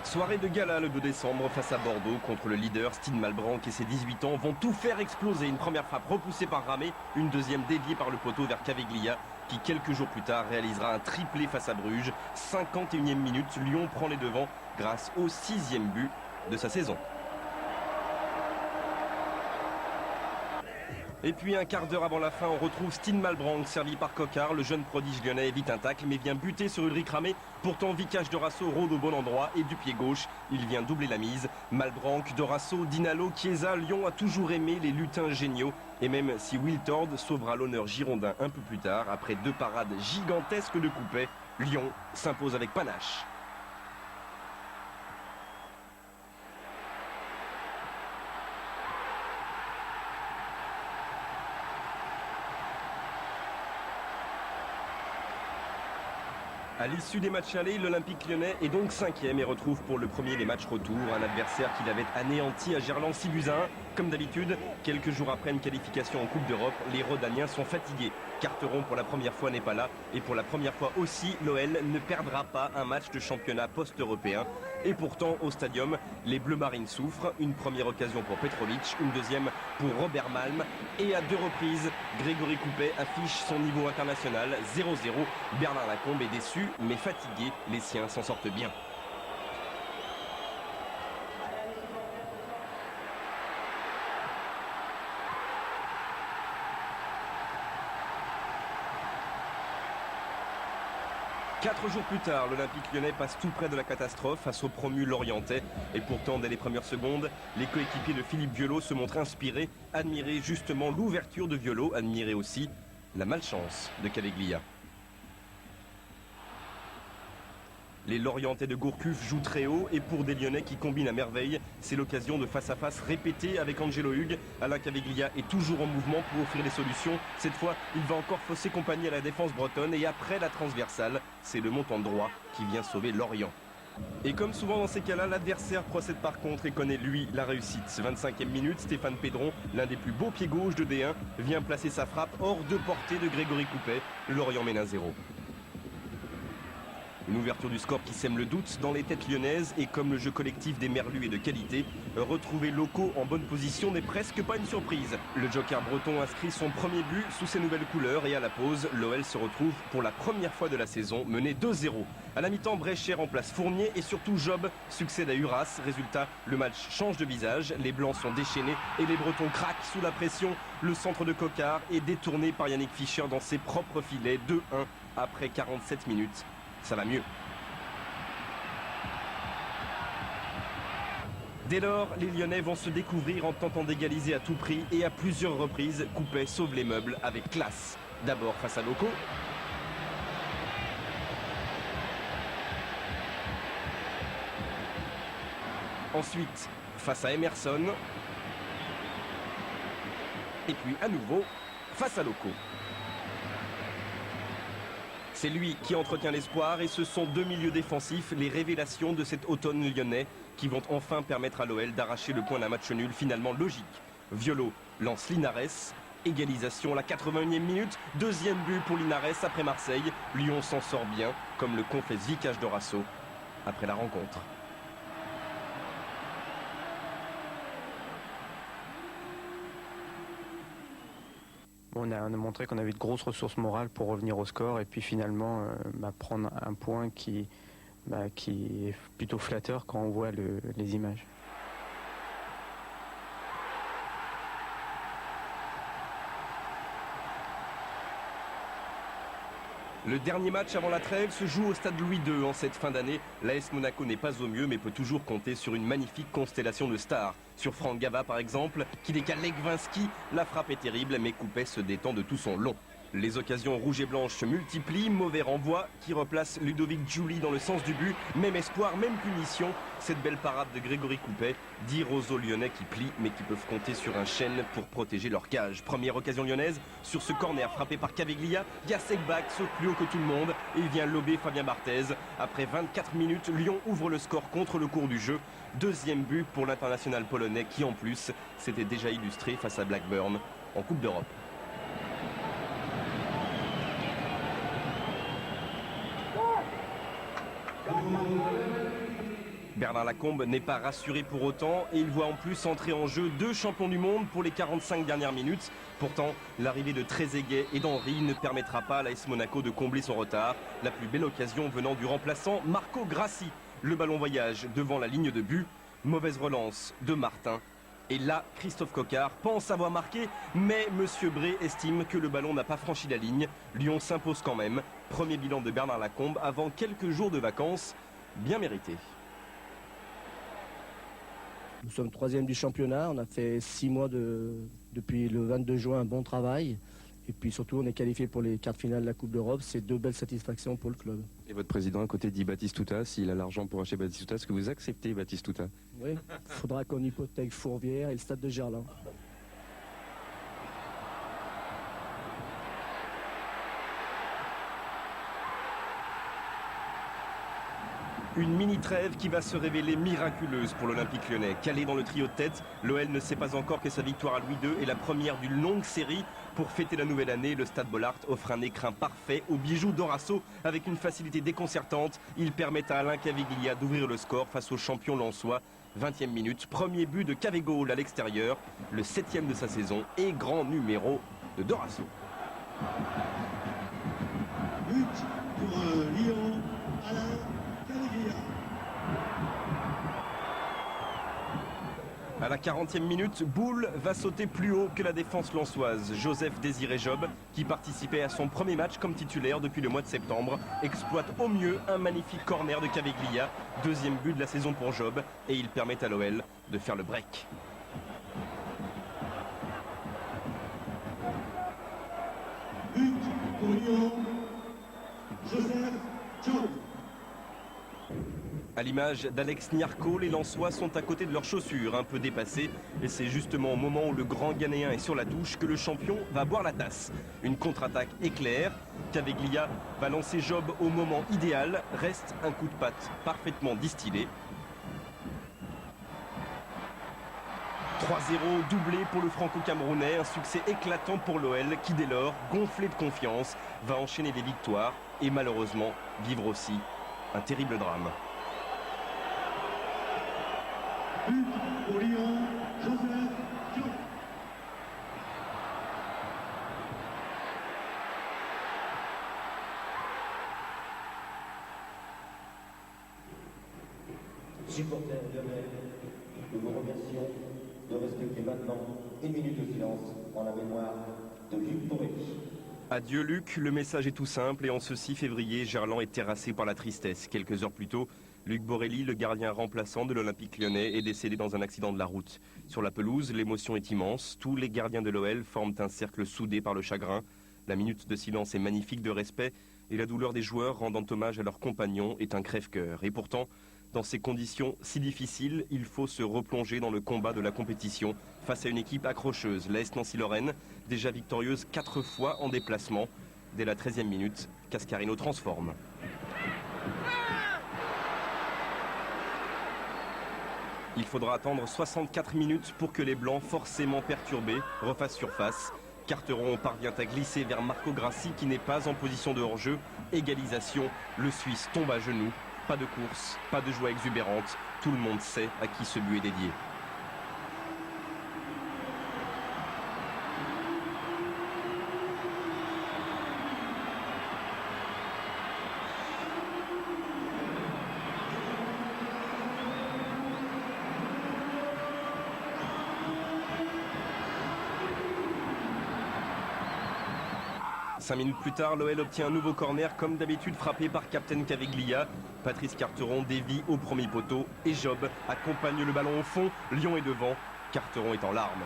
Speaker 1: Soirée de gala le 2 décembre face à Bordeaux contre le leader Stine Malbranck et ses 18 ans vont tout faire exploser. Une première frappe repoussée par Ramé, une deuxième déviée par le poteau vers Caveglia qui quelques jours plus tard réalisera un triplé face à Bruges. 51e minute, Lyon prend les devants grâce au 6e but de sa saison. Et puis un quart d'heure avant la fin, on retrouve Stine Malbranck servi par Coquard. Le jeune prodige lyonnais évite un tacle mais vient buter sur Ulrich Ramé. Pourtant Vicage Dorasso rôde au bon endroit et du pied gauche, il vient doubler la mise. Malbranck, Dorasso, Dinalo, Chiesa, Lyon a toujours aimé les lutins géniaux. Et même si Wiltord sauvera l'honneur girondin un peu plus tard, après 2 parades gigantesques de Coupet, Lyon s'impose avec panache. À l'issue des matchs allés, l'Olympique lyonnais est donc 5e et retrouve pour le premier les matchs retour. Un adversaire qu'il avait anéanti à Gerland 6-1. Comme d'habitude, quelques jours après une qualification en Coupe d'Europe, les Rhodaniens sont fatigués. Carteron pour la première fois n'est pas là. Et pour la première fois aussi, l'OL ne perdra pas un match de championnat post-européen. Et pourtant, au stadium, les Bleus Marines souffrent. Une première occasion pour Petrovic, une deuxième pour Robert Malm. Et à 2 reprises, Grégory Coupet affiche son niveau international 0-0. Bernard Lacombe est déçu, mais fatigué. Les siens s'en sortent bien. Quatre jours plus tard, l'Olympique lyonnais passe tout près de la catastrophe face au promu lorientais. Et pourtant, dès les premières secondes, les coéquipiers de Philippe Violo se montrent inspirés, admirer justement l'ouverture de Violo, admirer aussi la malchance de Caveglia. Les Lorientais de Gourcuff jouent très haut et pour des Lyonnais qui combinent à merveille, c'est l'occasion de face-à-face répéter avec Angelo Hugues. Alain Caveglia est toujours en mouvement pour offrir des solutions. Cette fois, il va encore fausser compagnie à la défense bretonne et après la transversale, c'est le montant droit qui vient sauver Lorient. Et comme souvent dans ces cas-là, l'adversaire procède par contre et connaît lui la réussite. 25e minute, Stéphane Pédron, l'un des plus beaux pieds gauche de D1, vient placer sa frappe hors de portée de Grégory Coupet. Lorient mène 1-0. Une ouverture du score qui sème le doute dans les têtes lyonnaises et comme le jeu collectif des Merlus est de qualité, retrouver Loco en bonne position n'est presque pas une surprise. Le joker breton inscrit son premier but sous ses nouvelles couleurs et à la pause, l'OL se retrouve pour la première fois de la saison mené 2-0. À la mi-temps, Bréchet remplace Fournier et surtout Job succède à Uras. Résultat, le match change de visage, les Blancs sont déchaînés et les Bretons craquent sous la pression. Le centre de Coquard est détourné par Yannick Fischer dans ses propres filets, 2-1 après 47 minutes. Ça va mieux. Dès lors, les Lyonnais vont se découvrir en tentant d'égaliser à tout prix et à plusieurs reprises, Coupet sauve les meubles avec classe. D'abord face à Loco. Ensuite, face à Emerson. Et puis à nouveau, face à Loco. C'est lui qui entretient l'espoir et ce sont deux milieux défensifs, les révélations de cet automne lyonnais qui vont enfin permettre à l'OL d'arracher le point d'un match nul finalement logique. Violo lance Linares, égalisation à la 81e minute, deuxième but pour Linares après Marseille. Lyon s'en sort bien, comme le confesse Vicage Dorasso après la rencontre.
Speaker 6: On a montré qu'on avait de grosses ressources morales pour revenir au score et puis finalement prendre un point qui est plutôt flatteur quand on voit les images.
Speaker 1: Le dernier match avant la trêve se joue au stade Louis II en cette fin d'année. L'AS Monaco n'est pas au mieux mais peut toujours compter sur une magnifique constellation de stars. Sur Franck Gava par exemple, qui décale Legwinski, la frappe est terrible mais Coupet se détend de tout son long. Les occasions rouges et blanches se multiplient, mauvais renvoi qui replace Ludovic Giuli dans le sens du but. Même espoir, même punition. Cette belle parade de Grégory Coupet, 10 roseaux lyonnais qui plient mais qui peuvent compter sur un chêne pour protéger leur cage. Première occasion lyonnaise sur ce corner frappé par Caveglia. Jacek Bak saute plus haut que tout le monde et il vient lober Fabien Barthez. Après 24 minutes, Lyon ouvre le score contre le cours du jeu. Deuxième but pour l'international polonais qui en plus s'était déjà illustré face à Blackburn en Coupe d'Europe. Bernard Lacombe n'est pas rassuré pour autant et il voit en plus entrer en jeu deux champions du monde pour les 45 dernières minutes. Pourtant, l'arrivée de Trezeguet et d'Henry ne permettra pas à l'AS Monaco de combler son retard. La plus belle occasion venant du remplaçant Marco Grassi. Le ballon voyage devant la ligne de but. Mauvaise relance de Martin. Et là, Christophe Coquard pense avoir marqué, mais Monsieur Bré estime que le ballon n'a pas franchi la ligne. Lyon s'impose quand même. Premier bilan de Bernard Lacombe avant quelques jours de vacances bien mérités.
Speaker 5: Nous sommes 3e du championnat, on a fait 6 mois depuis le 22 juin, un bon travail. Et puis surtout, on est qualifié pour les quarts de finale de la Coupe d'Europe. C'est deux belles satisfactions pour le club.
Speaker 7: Et votre président à côté dit Batistuta, s'il a l'argent pour acheter Batistuta, est-ce que vous acceptez Batistuta?
Speaker 5: Oui, il faudra qu'on hypothèque Fourvière et le stade de Gerland.
Speaker 1: Une mini-trêve qui va se révéler miraculeuse pour l'Olympique lyonnais. Calé dans le trio de tête, l'OL ne sait pas encore que sa victoire à Louis II est la première d'une longue série. Pour fêter la nouvelle année, le Stade Bollaert offre un écrin parfait au bijou Dorasso avec une facilité déconcertante. Il permet à Alain Caveglia d'ouvrir le score face au champion lensois. 20e minute, premier but de Cavegol à l'extérieur, le 7e de sa saison et grand numéro de Dorasso.
Speaker 8: But pour Lyon, Alain Caveglia.
Speaker 1: À la 40e minute, Boule va sauter plus haut que la défense lensoise. Joseph Désiré Job, qui participait à son premier match comme titulaire depuis le mois de septembre, exploite au mieux un magnifique corner de Caveglia. Deuxième but de la saison pour Job et il permet à l'OL de faire le break.
Speaker 8: But pour Lyon, Joseph Job.
Speaker 1: À l'image d'Alex Niarco, les Lensois sont à côté de leurs chaussures, un peu dépassés. Et c'est justement au moment où le grand Ghanéen est sur la touche que le champion va boire la tasse. Une contre-attaque éclair. Caveglia va lancer Job au moment idéal. Reste un coup de patte parfaitement distillé. 3-0 doublé pour le franco-camerounais. Un succès éclatant pour l'OL qui dès lors, gonflé de confiance, va enchaîner des victoires et malheureusement vivre aussi un terrible drame.
Speaker 8: But pour Lyon, Joseph Job.
Speaker 9: Supporters lyonnais, nous vous remercions de respecter maintenant une minute de silence en la mémoire de Luc Borelli.
Speaker 1: Adieu Luc, le message est tout simple et en ce 6 février, Gerland est terrassé par la tristesse. Quelques heures plus tôt, Luc Borelli, le gardien remplaçant de l'Olympique lyonnais, est décédé dans un accident de la route. Sur la pelouse, l'émotion est immense. Tous les gardiens de l'OL forment un cercle soudé par le chagrin. La minute de silence est magnifique de respect et la douleur des joueurs rendant hommage à leurs compagnons est un crève-cœur. Et pourtant, dans ces conditions si difficiles, il faut se replonger dans le combat de la compétition face à une équipe accrocheuse, l'AS Nancy-Lorraine, déjà victorieuse 4 fois en déplacement. Dès la 13e minute, Cascarino transforme. Il faudra attendre 64 minutes pour que les Blancs, forcément perturbés, refassent surface. Carteron parvient à glisser vers Marco Grassi qui n'est pas en position de hors-jeu. Égalisation, le Suisse tombe à genoux. Pas de course, pas de joie exubérante. Tout le monde sait à qui ce but est dédié. Cinq minutes plus tard, l'OL obtient un nouveau corner, comme d'habitude frappé par Captain Caviglia. Patrice Carteron dévie au premier poteau et Job accompagne le ballon au fond. Lyon est devant, Carteron est en larmes.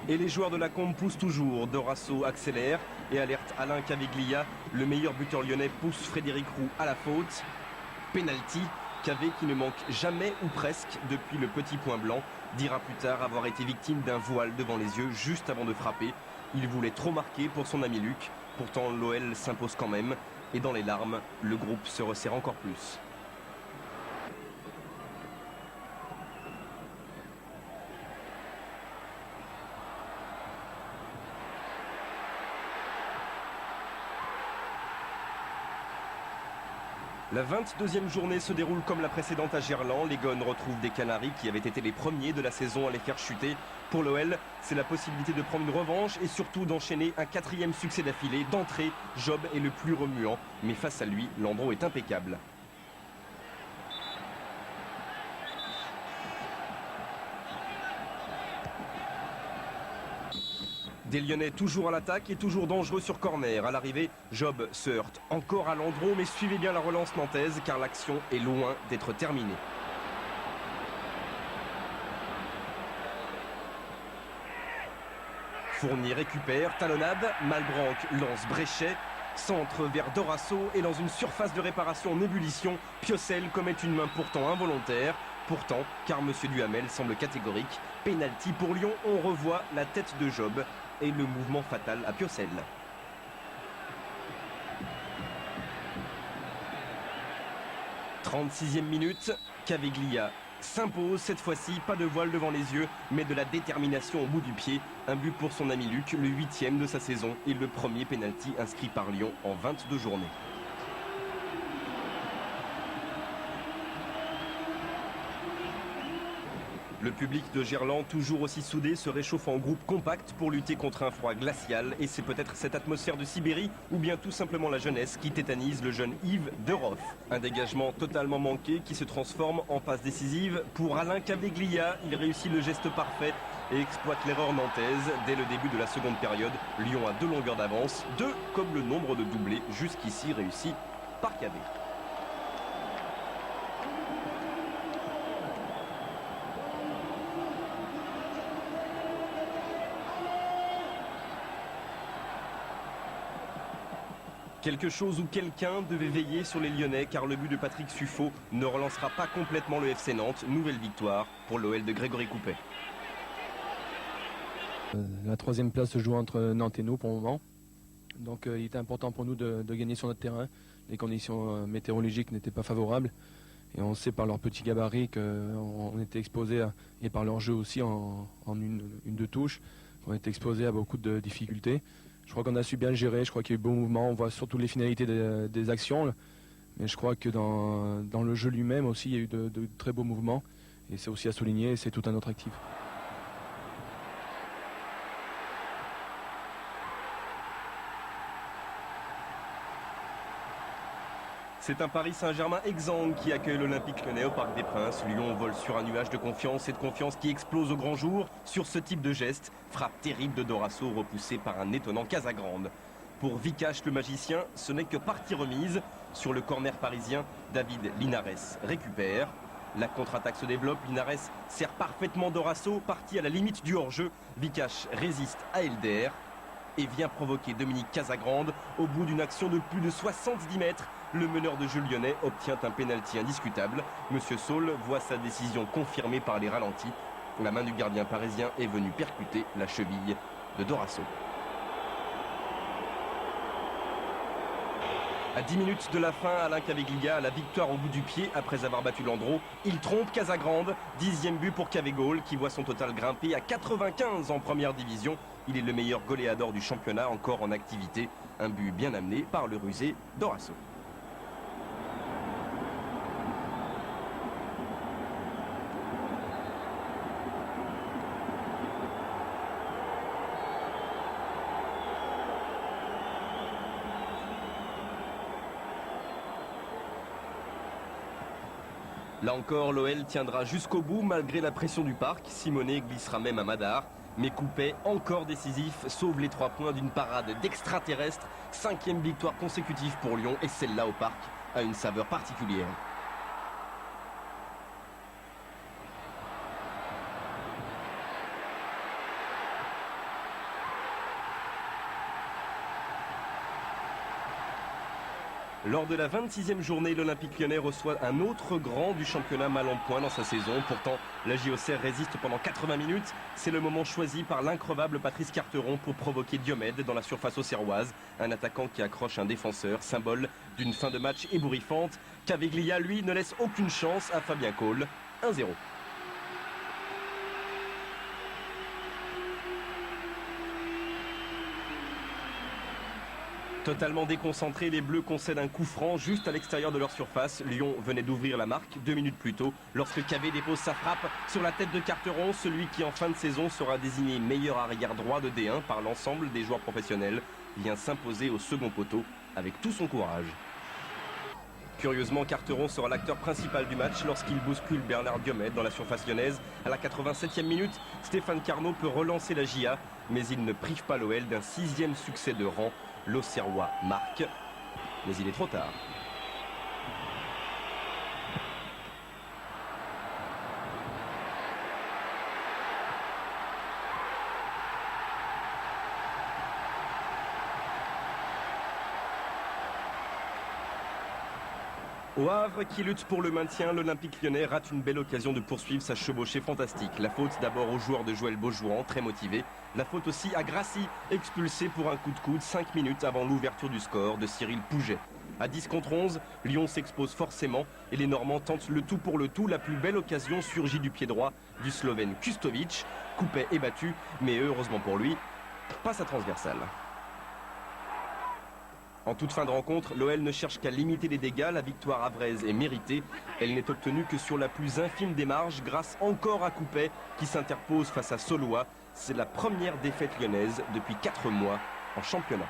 Speaker 1: Et les joueurs de la Combe poussent toujours. Dorasso accélère et alerte Alain Caviglia. Le meilleur buteur lyonnais pousse Frédéric Roux à la faute. Penalty, Cavé qui ne manque jamais ou presque depuis le petit point blanc dira plus tard avoir été victime d'un voile devant les yeux juste avant de frapper. Il voulait trop marquer pour son ami Luc. Pourtant l'OL s'impose quand même et dans les larmes, le groupe se resserre encore plus. La 22e journée se déroule comme la précédente à Gerland. Les Gones retrouvent des Canaries qui avaient été les premiers de la saison à les faire chuter. Pour l'OL, c'est la possibilité de prendre une revanche et surtout d'enchaîner un 4e succès d'affilée. D'entrée, Job est le plus remuant, mais face à lui, Landreau est impeccable. Des Lyonnais toujours à l'attaque et toujours dangereux sur corner. À l'arrivée, Job se heurte encore à Landreau, mais suivez bien la relance nantaise car l'action est loin d'être terminée. Fournier récupère, talonnade, Malbranck lance Bréchet, centre vers Dorasso et dans une surface de réparation en ébullition, Piocel commet une main pourtant involontaire. Pourtant, car M. Duhamel semble catégorique, pénalty pour Lyon, on revoit la tête de Job et le mouvement fatal à Piocel. « 36e minute, Caviglia s'impose, cette fois-ci pas de voile devant les yeux, mais de la détermination au bout du pied. Un but pour son ami Luc, le 8e de sa saison et le premier pénalty inscrit par Lyon en 22 journées. Le public de Gerland, toujours aussi soudé, se réchauffe en groupe compact pour lutter contre un froid glacial. Et c'est peut-être cette atmosphère de Sibérie ou bien tout simplement la jeunesse qui tétanise le jeune Yves Deroff. Un dégagement totalement manqué qui se transforme en passe décisive pour Alain Caviglia. Il réussit le geste parfait et exploite l'erreur nantaise. Dès le début de la seconde période, Lyon a 2 longueurs d'avance, 2 comme le nombre de doublés jusqu'ici réussi par Cavé. Quelque chose ou quelqu'un devait veiller sur les Lyonnais car le but de Patrick Suffo ne relancera pas complètement le FC Nantes. Nouvelle victoire pour l'OL de Grégory Coupet.
Speaker 5: La 3e place se joue entre Nantes et nous pour le moment. Donc il était important pour nous de gagner sur notre terrain. Les conditions météorologiques n'étaient pas favorables. Et on sait par leur petit gabarit qu'on était exposé, et par leur jeu aussi en une-deux touches, qu'on était exposé à beaucoup de difficultés. Je crois qu'on a su bien le gérer, je crois qu'il y a eu de bons mouvements, on voit surtout les finalités des actions. Mais je crois que dans le jeu lui-même aussi, il y a eu de très beaux mouvements. Et c'est aussi à souligner, c'est tout un autre actif.
Speaker 1: C'est un Paris Saint-Germain exsangue qui accueille l'Olympique Lyonnais au Parc des Princes. Lyon vole sur un nuage de confiance et de confiance qui explose au grand jour sur ce type de geste. Frappe terrible de Dorasso repoussée par un étonnant Casagrande. Pour Vikash le magicien, ce n'est que partie remise. Sur le corner parisien, David Linares récupère. La contre-attaque se développe, Linares sert parfaitement Dorasso, parti à la limite du hors-jeu. Vikash résiste à Elder. et vient provoquer Dominique Casagrande. Au bout d'une action de plus de 70 mètres, le meneur de jeu lyonnais obtient un pénalty indiscutable. Monsieur Saul voit sa décision confirmée par les ralentis. La main du gardien parisien est venue percuter la cheville de Dorasso. À 10 minutes de la fin, Alain Caveglia a la victoire au bout du pied après avoir battu Landreau. Il trompe Casagrande, 10e but pour Cavegol qui voit son total grimper à 95 en première division. Il est le meilleur goléador du championnat encore en activité. Un but bien amené par le rusé Dorasso. Là encore, l'OL tiendra jusqu'au bout malgré la pression du parc. Simonet glissera même à Madar. Mais Coupet, encore décisif, sauve les 3 points d'une parade d'extraterrestre. 5e victoire consécutive pour Lyon et celle-là au parc a une saveur particulière. Lors de la 26e journée, l'Olympique lyonnais reçoit un autre grand du championnat mal en point dans sa saison. Pourtant, la JOCR résiste pendant 80 minutes. C'est le moment choisi par l'increvable Patrice Carteron pour provoquer Diomède dans la surface auxerroise. Un attaquant qui accroche un défenseur, symbole d'une fin de match ébouriffante. Caveglia, lui, ne laisse aucune chance à Fabien Cole. 1-0. Totalement déconcentrés, les Bleus concèdent un coup franc juste à l'extérieur de leur surface. Lyon venait d'ouvrir la marque 2 minutes plus tôt lorsque Cavé dépose sa frappe sur la tête de Carteron, celui qui en fin de saison sera désigné meilleur arrière droit de D1 par l'ensemble des joueurs professionnels, vient s'imposer au second poteau avec tout son courage. Curieusement, Carteron sera l'acteur principal du match lorsqu'il bouscule Bernard Diomède dans la surface lyonnaise. À la 87e minute, Stéphane Carnot peut relancer la JA, mais il ne prive pas l'OL d'un 6e succès de rang. L'Auxerrois marque, mais il est trop tard. Au Havre, qui lutte pour le maintien, l'Olympique lyonnais rate une belle occasion de poursuivre sa chevauchée fantastique. La faute d'abord au joueur de Joël Beaujouan, très motivé. La faute aussi à Grassi, expulsé pour un coup de coude 5 minutes avant l'ouverture du score de Cyril Pouget. À 10 contre 11, Lyon s'expose forcément et les Normands tentent le tout pour le tout. La plus belle occasion surgit du pied droit du Slovène Kustovic. Coupet est battu, mais heureusement pour lui, pas sa transversale. En toute fin de rencontre, l'OL ne cherche qu'à limiter les dégâts. La victoire havraise est méritée. Elle n'est obtenue que sur la plus infime des marges, grâce encore à Coupet, qui s'interpose face à Solois. C'est la première défaite lyonnaise depuis 4 mois en championnat.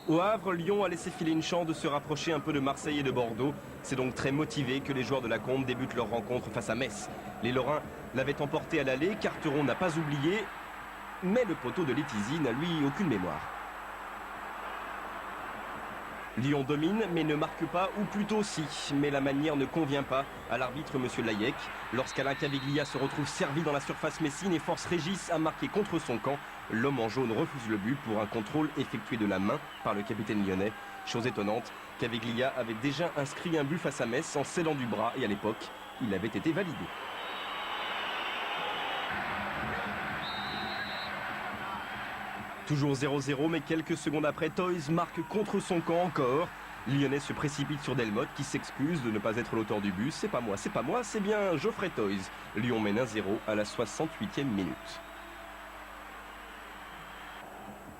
Speaker 1: Au Havre, Lyon a laissé filer une chance de se rapprocher un peu de Marseille et de Bordeaux. C'est donc très motivé que les joueurs de la Combe débutent leur rencontre face à Metz. Les Lorrains l'avaient emporté à l'aller, Carteron n'a pas oublié, mais le poteau de Letizy n'a lui aucune mémoire. Lyon domine mais ne marque pas, ou plutôt si, mais la manière ne convient pas à l'arbitre M. Layek. Lorsqu'Alain Caveglia se retrouve servi dans la surface messine et force Régis à marquer contre son camp, l'homme en jaune refuse le but pour un contrôle effectué de la main par le capitaine lyonnais. Chose étonnante, Caveglia avait déjà inscrit un but face à Metz en cédant du bras et à l'époque, il avait été validé. Toujours 0-0, mais quelques secondes après, Toys marque contre son camp encore. Lyonnais se précipite sur Delmotte qui s'excuse de ne pas être l'auteur du but. C'est pas moi, c'est bien Geoffrey Toys. Lyon mène 1-0 à la 68e minute.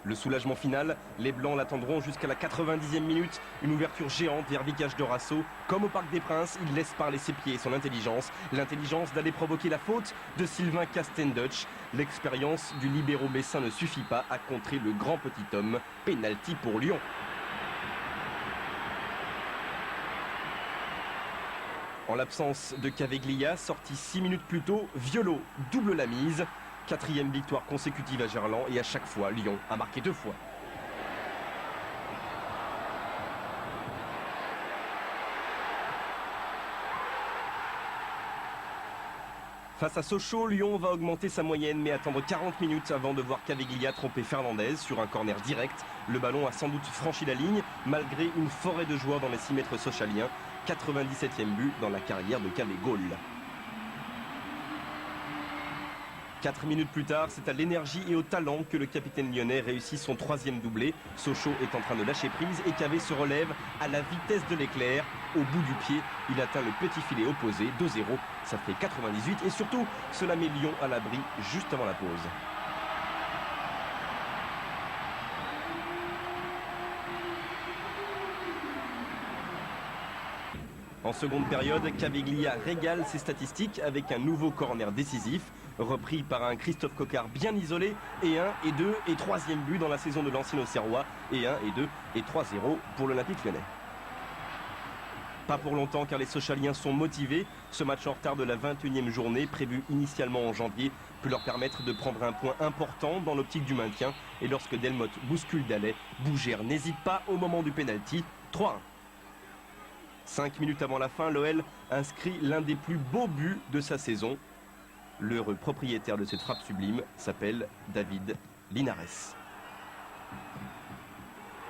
Speaker 1: Le soulagement final, les Blancs l'attendront jusqu'à la 90e minute. Une ouverture géante vers Vicage Dorasso. Comme au Parc des Princes, il laisse parler ses pieds et son intelligence. L'intelligence d'aller provoquer la faute de Sylvain Castendutch. L'expérience du libéro messin ne suffit pas à contrer le grand petit homme. Pénalty pour Lyon. En l'absence de Caveglia, sorti 6 minutes plus tôt, Violo double la mise. 4e victoire consécutive à Gerland et à chaque fois, Lyon a marqué 2 fois. Face à Sochaux, Lyon va augmenter sa moyenne mais attendre 40 minutes avant de voir Caveglia tromper Fernandez sur un corner direct. Le ballon a sans doute franchi la ligne malgré une forêt de joueurs dans les 6 mètres sochaliens. 97e but dans la carrière de Cavegol. 4 minutes plus tard, c'est à l'énergie et au talent que le capitaine lyonnais réussit son 3e doublé. Sochaux est en train de lâcher prise et Cavé se relève à la vitesse de l'éclair. Au bout du pied, il atteint le petit filet opposé, 2-0. Ça fait 98 et surtout, cela met Lyon à l'abri juste avant la pause. En seconde période, Caveglia régale ses statistiques avec un nouveau corner décisif, repris par un Christophe Coquard bien isolé, et 1, et 2, et 3e but dans la saison de l'ancien Auxerrois, et 1, et 2, et 3-0 pour l'Olympique lyonnais. Pas pour longtemps car les Sochaliens sont motivés. Ce match en retard de la 21e journée, prévu initialement en janvier, peut leur permettre de prendre un point important dans l'optique du maintien. Et lorsque Delmotte bouscule Dallet, Bougère n'hésite pas au moment du pénalty. 3-1. 5 minutes avant la fin, l'OL inscrit l'un des plus beaux buts de sa saison. L'heureux propriétaire de cette frappe sublime s'appelle David Linares.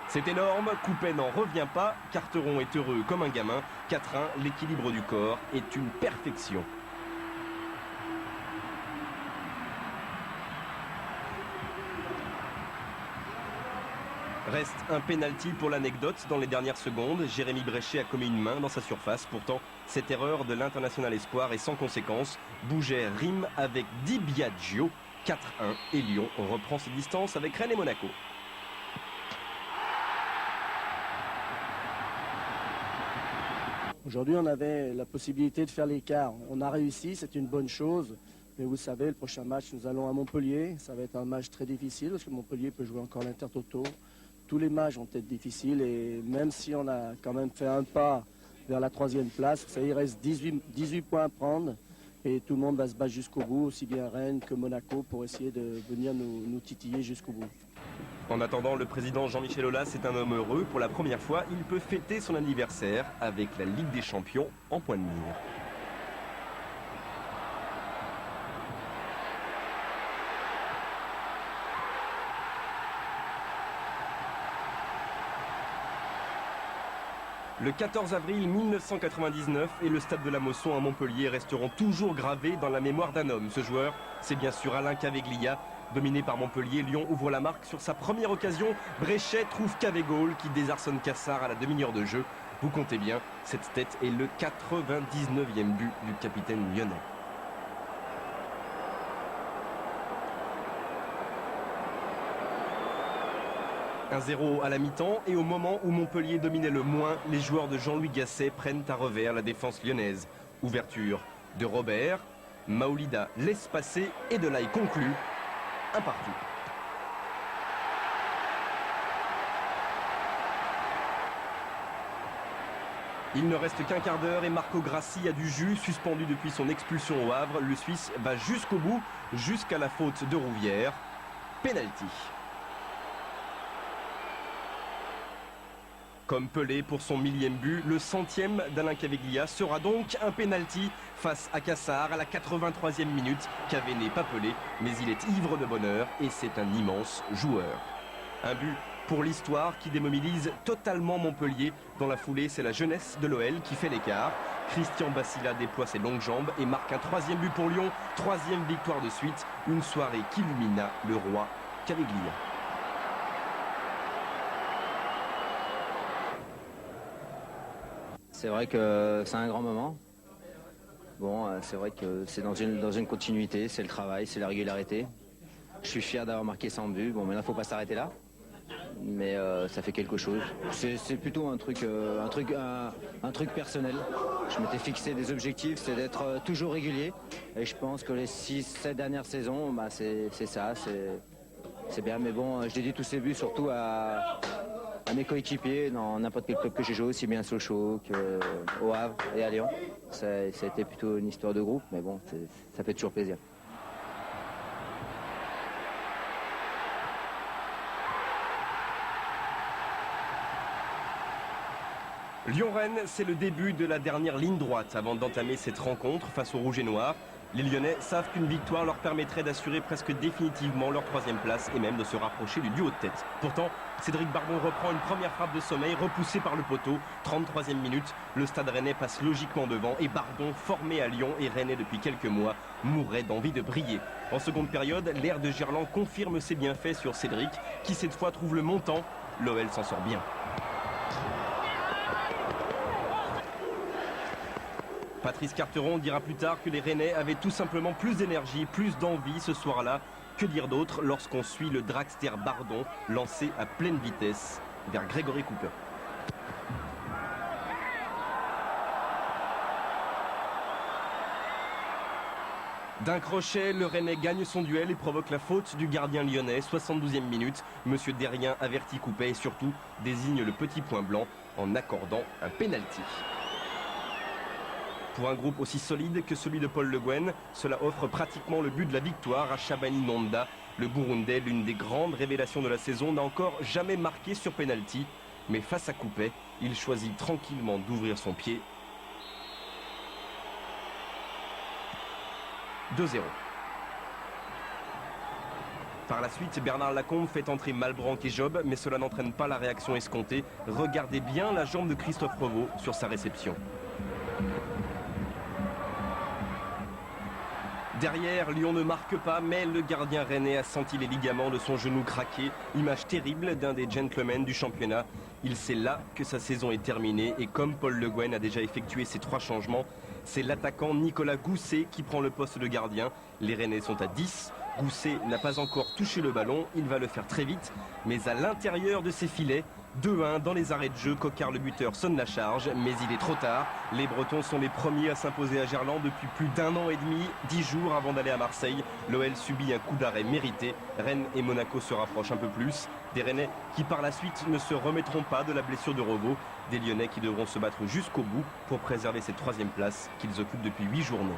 Speaker 1: C'est énorme, Coupet n'en revient pas, Carteron est heureux comme un gamin. 4-1, l'équilibre du corps est une perfection. Reste un pénalty pour l'anecdote dans les dernières secondes. Jérémy Bréchet a commis une main dans sa surface. Pourtant, cette erreur de l'international espoir est sans conséquence. Bougère rime avec Di Biagio. 4-1 et Lyon reprend ses distances avec Rennes et Monaco.
Speaker 5: Aujourd'hui, on avait la possibilité de faire l'écart. On a réussi, c'est une bonne chose. Mais vous savez, le prochain match, nous allons à Montpellier. Ça va être un match très difficile parce que Montpellier peut jouer encore l'Intertoto. Tous les matchs vont être difficiles et même si on a quand même fait un pas vers la 3e place, ça y reste 18 points à prendre et tout le monde va se battre jusqu'au bout, aussi bien Rennes que Monaco, pour essayer de venir nous titiller jusqu'au bout.
Speaker 1: En attendant, le président Jean-Michel Aulas est un homme heureux. Pour la première fois, il peut fêter son anniversaire avec la Ligue des Champions en point de mire. Le 14 avril 1999 et le stade de la Mosson à Montpellier resteront toujours gravés dans la mémoire d'un homme. Ce joueur, c'est bien sûr Alain Caveglia. Dominé par Montpellier, Lyon ouvre la marque sur sa première occasion. Bréchet trouve Cavegol qui désarçonne Cassard à la demi-heure de jeu. Vous comptez bien, cette tête est le 99e but du capitaine lyonnais. Un 0 à la mi-temps et au moment où Montpellier dominait le moins, les joueurs de Jean-Louis Gasset prennent à revers la défense lyonnaise. Ouverture de Robert, Maoulida laisse passer et Delay conclut. Un partout. Il ne reste qu'un quart d'heure et Marco Grassi a du jus. Suspendu depuis son expulsion au Havre, le Suisse va jusqu'au bout, jusqu'à la faute de Rouvière. Penalty. Comme Pelé pour son 1000e but, le 100e d'Alain Caveglia sera donc un penalty face à Cassard à la 83e minute. Cavé n'est pas Pelé, mais il est ivre de bonheur et c'est un immense joueur. Un but pour l'histoire qui démobilise totalement Montpellier. Dans la foulée, c'est la jeunesse de l'OL qui fait l'écart. Christian Bassila déploie ses longues jambes et marque un 3e but pour Lyon. 3e victoire de suite. Une soirée qui illumina le roi Caveglia.
Speaker 3: C'est vrai que c'est un grand moment. Bon, c'est vrai que c'est dans une continuité, c'est le travail, c'est la régularité. Je suis fier d'avoir marqué 100 buts. Bon, maintenant, il ne faut pas s'arrêter là. Mais ça fait quelque chose. C'est plutôt un truc personnel. Je m'étais fixé des objectifs, c'est d'être toujours régulier. Et je pense que les 6-7 dernières saisons, bah, c'est ça, c'est bien. Mais bon, je dédie tous ces buts surtout à mes coéquipiers dans n'importe quel club que j'ai joué, aussi bien à Sochaux qu'au Havre et à Lyon. Ça a été plutôt une histoire de groupe, mais bon, ça fait toujours plaisir. Lyon-Rennes, c'est le début de la dernière ligne droite avant d'entamer cette rencontre face aux Rouges et Noirs.
Speaker 1: Les Lyonnais savent qu'une victoire leur permettrait d'assurer presque définitivement leur 3e place et même de se rapprocher du duo de tête. Pourtant, Cédric Bardon reprend une première frappe de sommeil repoussée par le poteau. 33e minute, le Stade Rennais passe logiquement devant et Bardon, formé à Lyon et Rennais depuis quelques mois, mourrait d'envie de briller. En seconde période, l'ère de Gerland confirme ses bienfaits sur Cédric qui cette fois trouve le montant. L'OL s'en sort bien. Patrice Carteron dira plus tard que les Rennais avaient tout simplement plus d'énergie, plus d'envie ce soir-là. Que dire d'autre lorsqu'on suit le dragster Bardon lancé à pleine vitesse vers Grégory Cooper. D'un crochet, le Rennais gagne son duel et provoque la faute du gardien lyonnais. 72e minute, Monsieur Derrien avertit Coupet et surtout désigne le petit point blanc en accordant un pénalty. Pour un groupe aussi solide que celui de Paul Le Guen, cela offre pratiquement le but de la victoire à Shabani Nonda. Le Burundais, l'une des grandes révélations de la saison, n'a encore jamais marqué sur pénalty. Mais face à Coupet, il choisit tranquillement d'ouvrir son pied. 2-0. Par la suite, Bernard Lacombe fait entrer Malbranck et Job, mais cela n'entraîne pas la réaction escomptée. Regardez bien la jambe de Christophe Revaux sur sa réception. Derrière, Lyon ne marque pas, mais le gardien rennais a senti les ligaments de son genou craquer. Image terrible d'un des gentlemen du championnat. Il sait là que sa saison est terminée et comme Paul Le Guen a déjà effectué ses 3 changements, c'est l'attaquant Nicolas Gousset qui prend le poste de gardien. Les Rennais sont à 10. Gousset n'a pas encore touché le ballon, il va le faire très vite, mais à l'intérieur de ses filets. 2-1 dans les arrêts de jeu, Coquart le buteur sonne la charge, mais il est trop tard. Les Bretons sont les premiers à s'imposer à Gerland depuis plus d'1 an et demi, 10 jours avant d'aller à Marseille. L'OL subit un coup d'arrêt mérité, Rennes et Monaco se rapprochent un peu plus. Des Rennais qui par la suite ne se remettront pas de la blessure de Revaux. Des Lyonnais qui devront se battre jusqu'au bout pour préserver cette 3e place qu'ils occupent depuis 8 journées.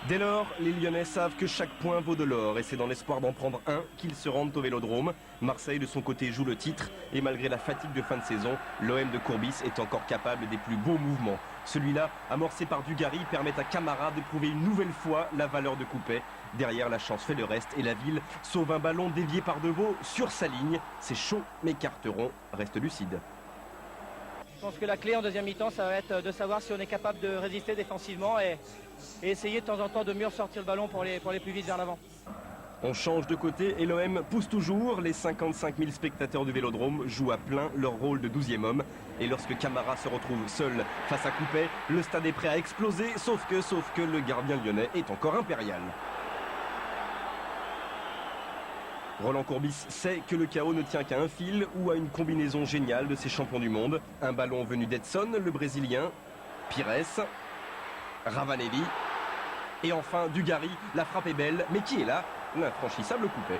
Speaker 1: Dès lors, les Lyonnais savent que chaque point vaut de l'or et c'est dans l'espoir d'en prendre un qu'ils se rendent au Vélodrome. Marseille de son côté joue le titre et malgré la fatigue de fin de saison, l'OM de Courbis est encore capable des plus beaux mouvements. Celui-là, amorcé par Dugarry, permet à Camara de prouver une nouvelle fois la valeur de Coupet. Derrière, la chance fait le reste et la ville sauve un ballon dévié par Deveau sur sa ligne. C'est chaud, mais Carteron reste lucide.
Speaker 10: Je pense que la clé en deuxième mi-temps, ça va être de savoir si on est capable de résister défensivement et essayer de temps en temps de mieux ressortir le ballon pour aller plus vite vers l'avant.
Speaker 1: On change de côté et l'OM pousse toujours. Les 55 000 spectateurs du Vélodrome jouent à plein leur rôle de 12e homme. Et lorsque Camara se retrouve seul face à Coupet, le stade est prêt à exploser, sauf que le gardien lyonnais est encore impérial. Roland Courbis sait que le chaos ne tient qu'à un fil ou à une combinaison géniale de ces champions du monde. Un ballon venu d'Edson, le Brésilien, Pires, Ravanelli et enfin Dugarry. La frappe est belle, mais qui est là? L'infranchissable Coupet.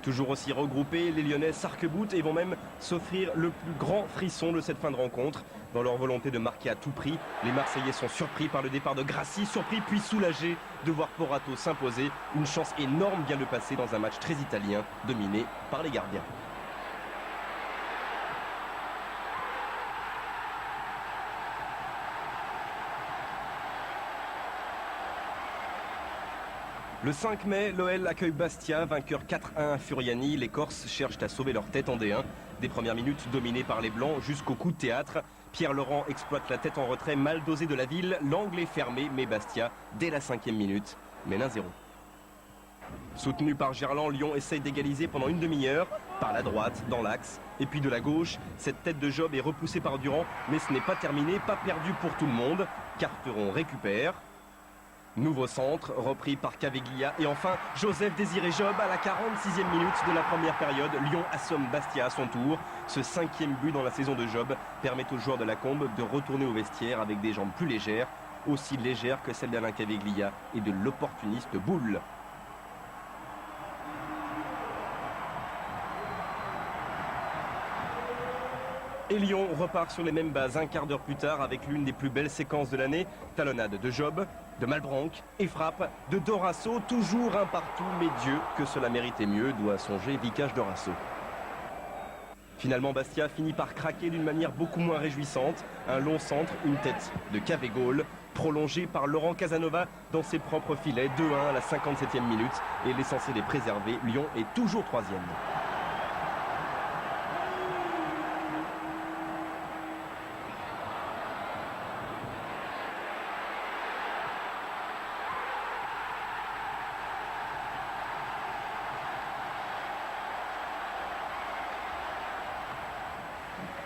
Speaker 1: Toujours aussi regroupés, les Lyonnais s'arc-boutent et vont même s'offrir le plus grand frisson de cette fin de rencontre. Dans leur volonté de marquer à tout prix, les Marseillais sont surpris par le départ de Grassi, surpris puis soulagés de voir Porato s'imposer. Une chance énorme vient de passer dans un match très italien, dominé par les gardiens. Le 5 mai, l'OL accueille Bastia, vainqueur 4-1 à Furiani. Les Corses cherchent à sauver leur tête en D1. Des premières minutes dominées par les Blancs jusqu'au coup de théâtre. Pierre Laurent exploite la tête en retrait mal dosée de la ville. L'angle est fermé, mais Bastia, dès la 5e minute, mène 1-0. Soutenu par Gerland, Lyon essaye d'égaliser pendant une demi-heure. Par la droite, dans l'axe, et puis de la gauche. Cette tête de Job est repoussée par Durand, mais ce n'est pas terminé, pas perdu pour tout le monde. Carteron récupère. Nouveau centre, repris par Caveglia. Et enfin, Joseph Désiré Job à la 46e minute de la première période. Lyon assomme Bastia à son tour. Ce 5e but dans la saison de Job permet aux joueurs de Lacombe de retourner au vestiaire avec des jambes plus légères. Aussi légères que celles d'Alain Caveglia et de l'opportuniste Boule. Et Lyon repart sur les mêmes bases un quart d'heure plus tard avec l'une des plus belles séquences de l'année. Talonnade de Job, de Malbranck et frappe de Dorasso. Toujours un partout, mais Dieu, que cela méritait mieux, doit songer Vikash Dorasso. Finalement, Bastia finit par craquer d'une manière beaucoup moins réjouissante. Un long centre, une tête de Cavégol, prolongé par Laurent Casanova dans ses propres filets. 2-1 à la 57e minute. Et l'essentiel est préservé. Lyon est toujours 3e.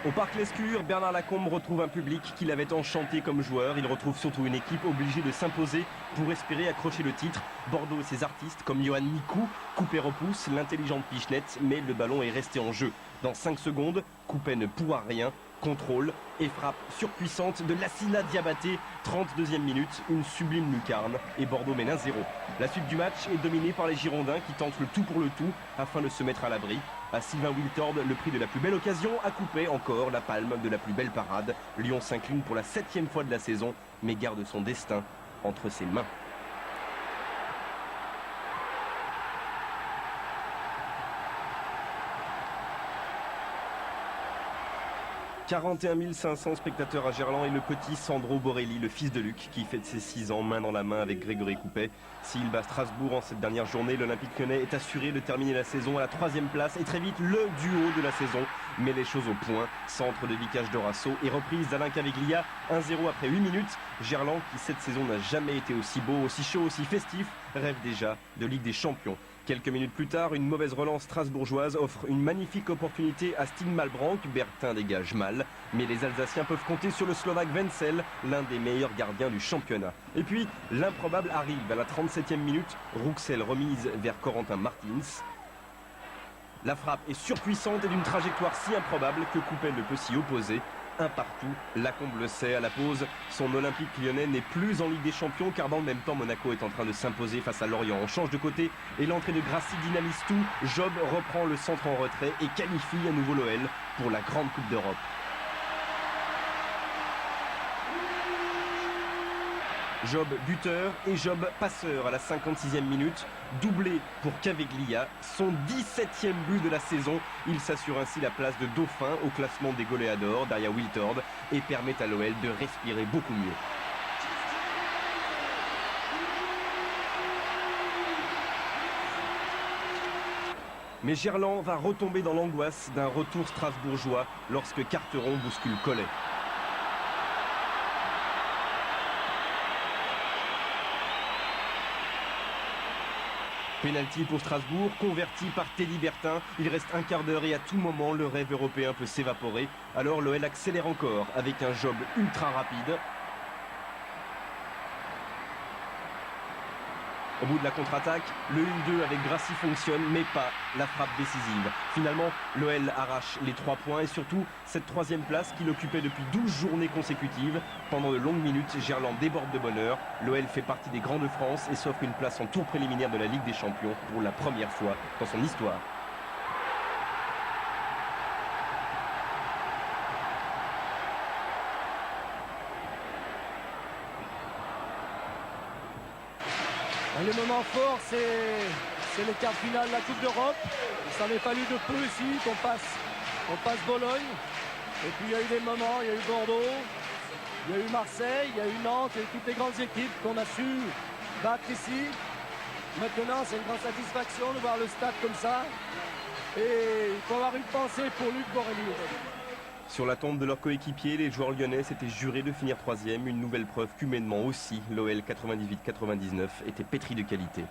Speaker 1: Au Parc Lescure, Bernard Lacombe retrouve un public qui l'avait enchanté comme joueur. Il retrouve surtout une équipe obligée de s'imposer pour espérer accrocher le titre. Bordeaux et ses artistes comme Johan Mikou, Coupé repousse l'intelligente pichenette, mais le ballon est resté en jeu. Dans 5 secondes, Coupé ne pourra rien. Contrôle et frappe surpuissante de Lassina Diabaté. 32e minute, une sublime lucarne et Bordeaux mène 1-0. La suite du match est dominée par les Girondins qui tentent le tout pour le tout afin de se mettre à l'abri. À Sylvain Wiltord, le prix de la plus belle occasion, a coupé encore la palme de la plus belle parade. Lyon s'incline pour la 7e fois de la saison, mais garde son destin entre ses mains. 41 500 spectateurs à Gerland et le petit Sandro Borelli, le fils de Luc, qui fête ses 6 ans main dans la main avec Grégory Coupet. S'il bat Strasbourg en cette dernière journée, l'Olympique Lyonnais est assuré de terminer la saison à la 3e place et très vite le duo de la saison met les choses au point. Centre de Vikash Dorasso et reprise d'Alain Caveglia, 1-0 après 8 minutes. Gerland, qui cette saison n'a jamais été aussi beau, aussi chaud, aussi festif, rêve déjà de Ligue des Champions. Quelques minutes plus tard, une mauvaise relance strasbourgeoise offre une magnifique opportunité à Stine Malbranck. Bertin dégage mal, mais les Alsaciens peuvent compter sur le Slovaque Wenzel, l'un des meilleurs gardiens du championnat. Et puis, l'improbable arrive à la 37e minute. Rouxel remise vers Corentin Martins. La frappe est surpuissante et d'une trajectoire si improbable que Coupet ne peut s'y opposer. Un partout, Lacombe le sait à la pause, son Olympique Lyonnais n'est plus en Ligue des Champions car dans le même temps Monaco est en train de s'imposer face à Lorient. On change de côté et l'entrée de Grassi dynamise tout. Job reprend le centre en retrait et qualifie à nouveau l'OL pour la Grande Coupe d'Europe. Job buteur et Job passeur à la 56e minute. Doublé pour Caveglia, son 17e but de la saison. Il s'assure ainsi la place de dauphin au classement des goléadors derrière Wiltord et permet à l'OL de respirer beaucoup mieux. Mais Gerland va retomber dans l'angoisse d'un retour strasbourgeois lorsque Carteron bouscule Collet. Pénalty pour Strasbourg, converti par Teddy Bertin. Il reste un quart d'heure et à tout moment, le rêve européen peut s'évaporer. Alors l'OL accélère encore avec un Job ultra rapide. Au bout de la contre-attaque, le 1-2 avec Grassi fonctionne, mais pas la frappe décisive. Finalement, l'OL arrache les 3 points et surtout cette 3e place qu'il occupait depuis 12 journées consécutives. Pendant de longues minutes, Gerland déborde de bonheur. L'OL fait partie des Grands de France et s'offre une place en tour préliminaire de la Ligue des Champions pour la première fois dans son histoire.
Speaker 5: Le moment fort, c'est le quart final de la Coupe d'Europe. Il s'en est fallu de peu ici qu'on passe Bologne. Et puis il y a eu des moments, il y a eu Bordeaux, il y a eu Marseille, il y a eu Nantes, et toutes les grandes équipes qu'on a su battre ici. Maintenant, c'est une grande satisfaction de voir le stade comme ça. Et il faut avoir une pensée pour Luc Borelli.
Speaker 1: Sur la tombe de leur coéquipier, les joueurs lyonnais s'étaient jurés de finir 3e, une nouvelle preuve qu'humainement aussi, l'OL 98-99 était pétri de qualité.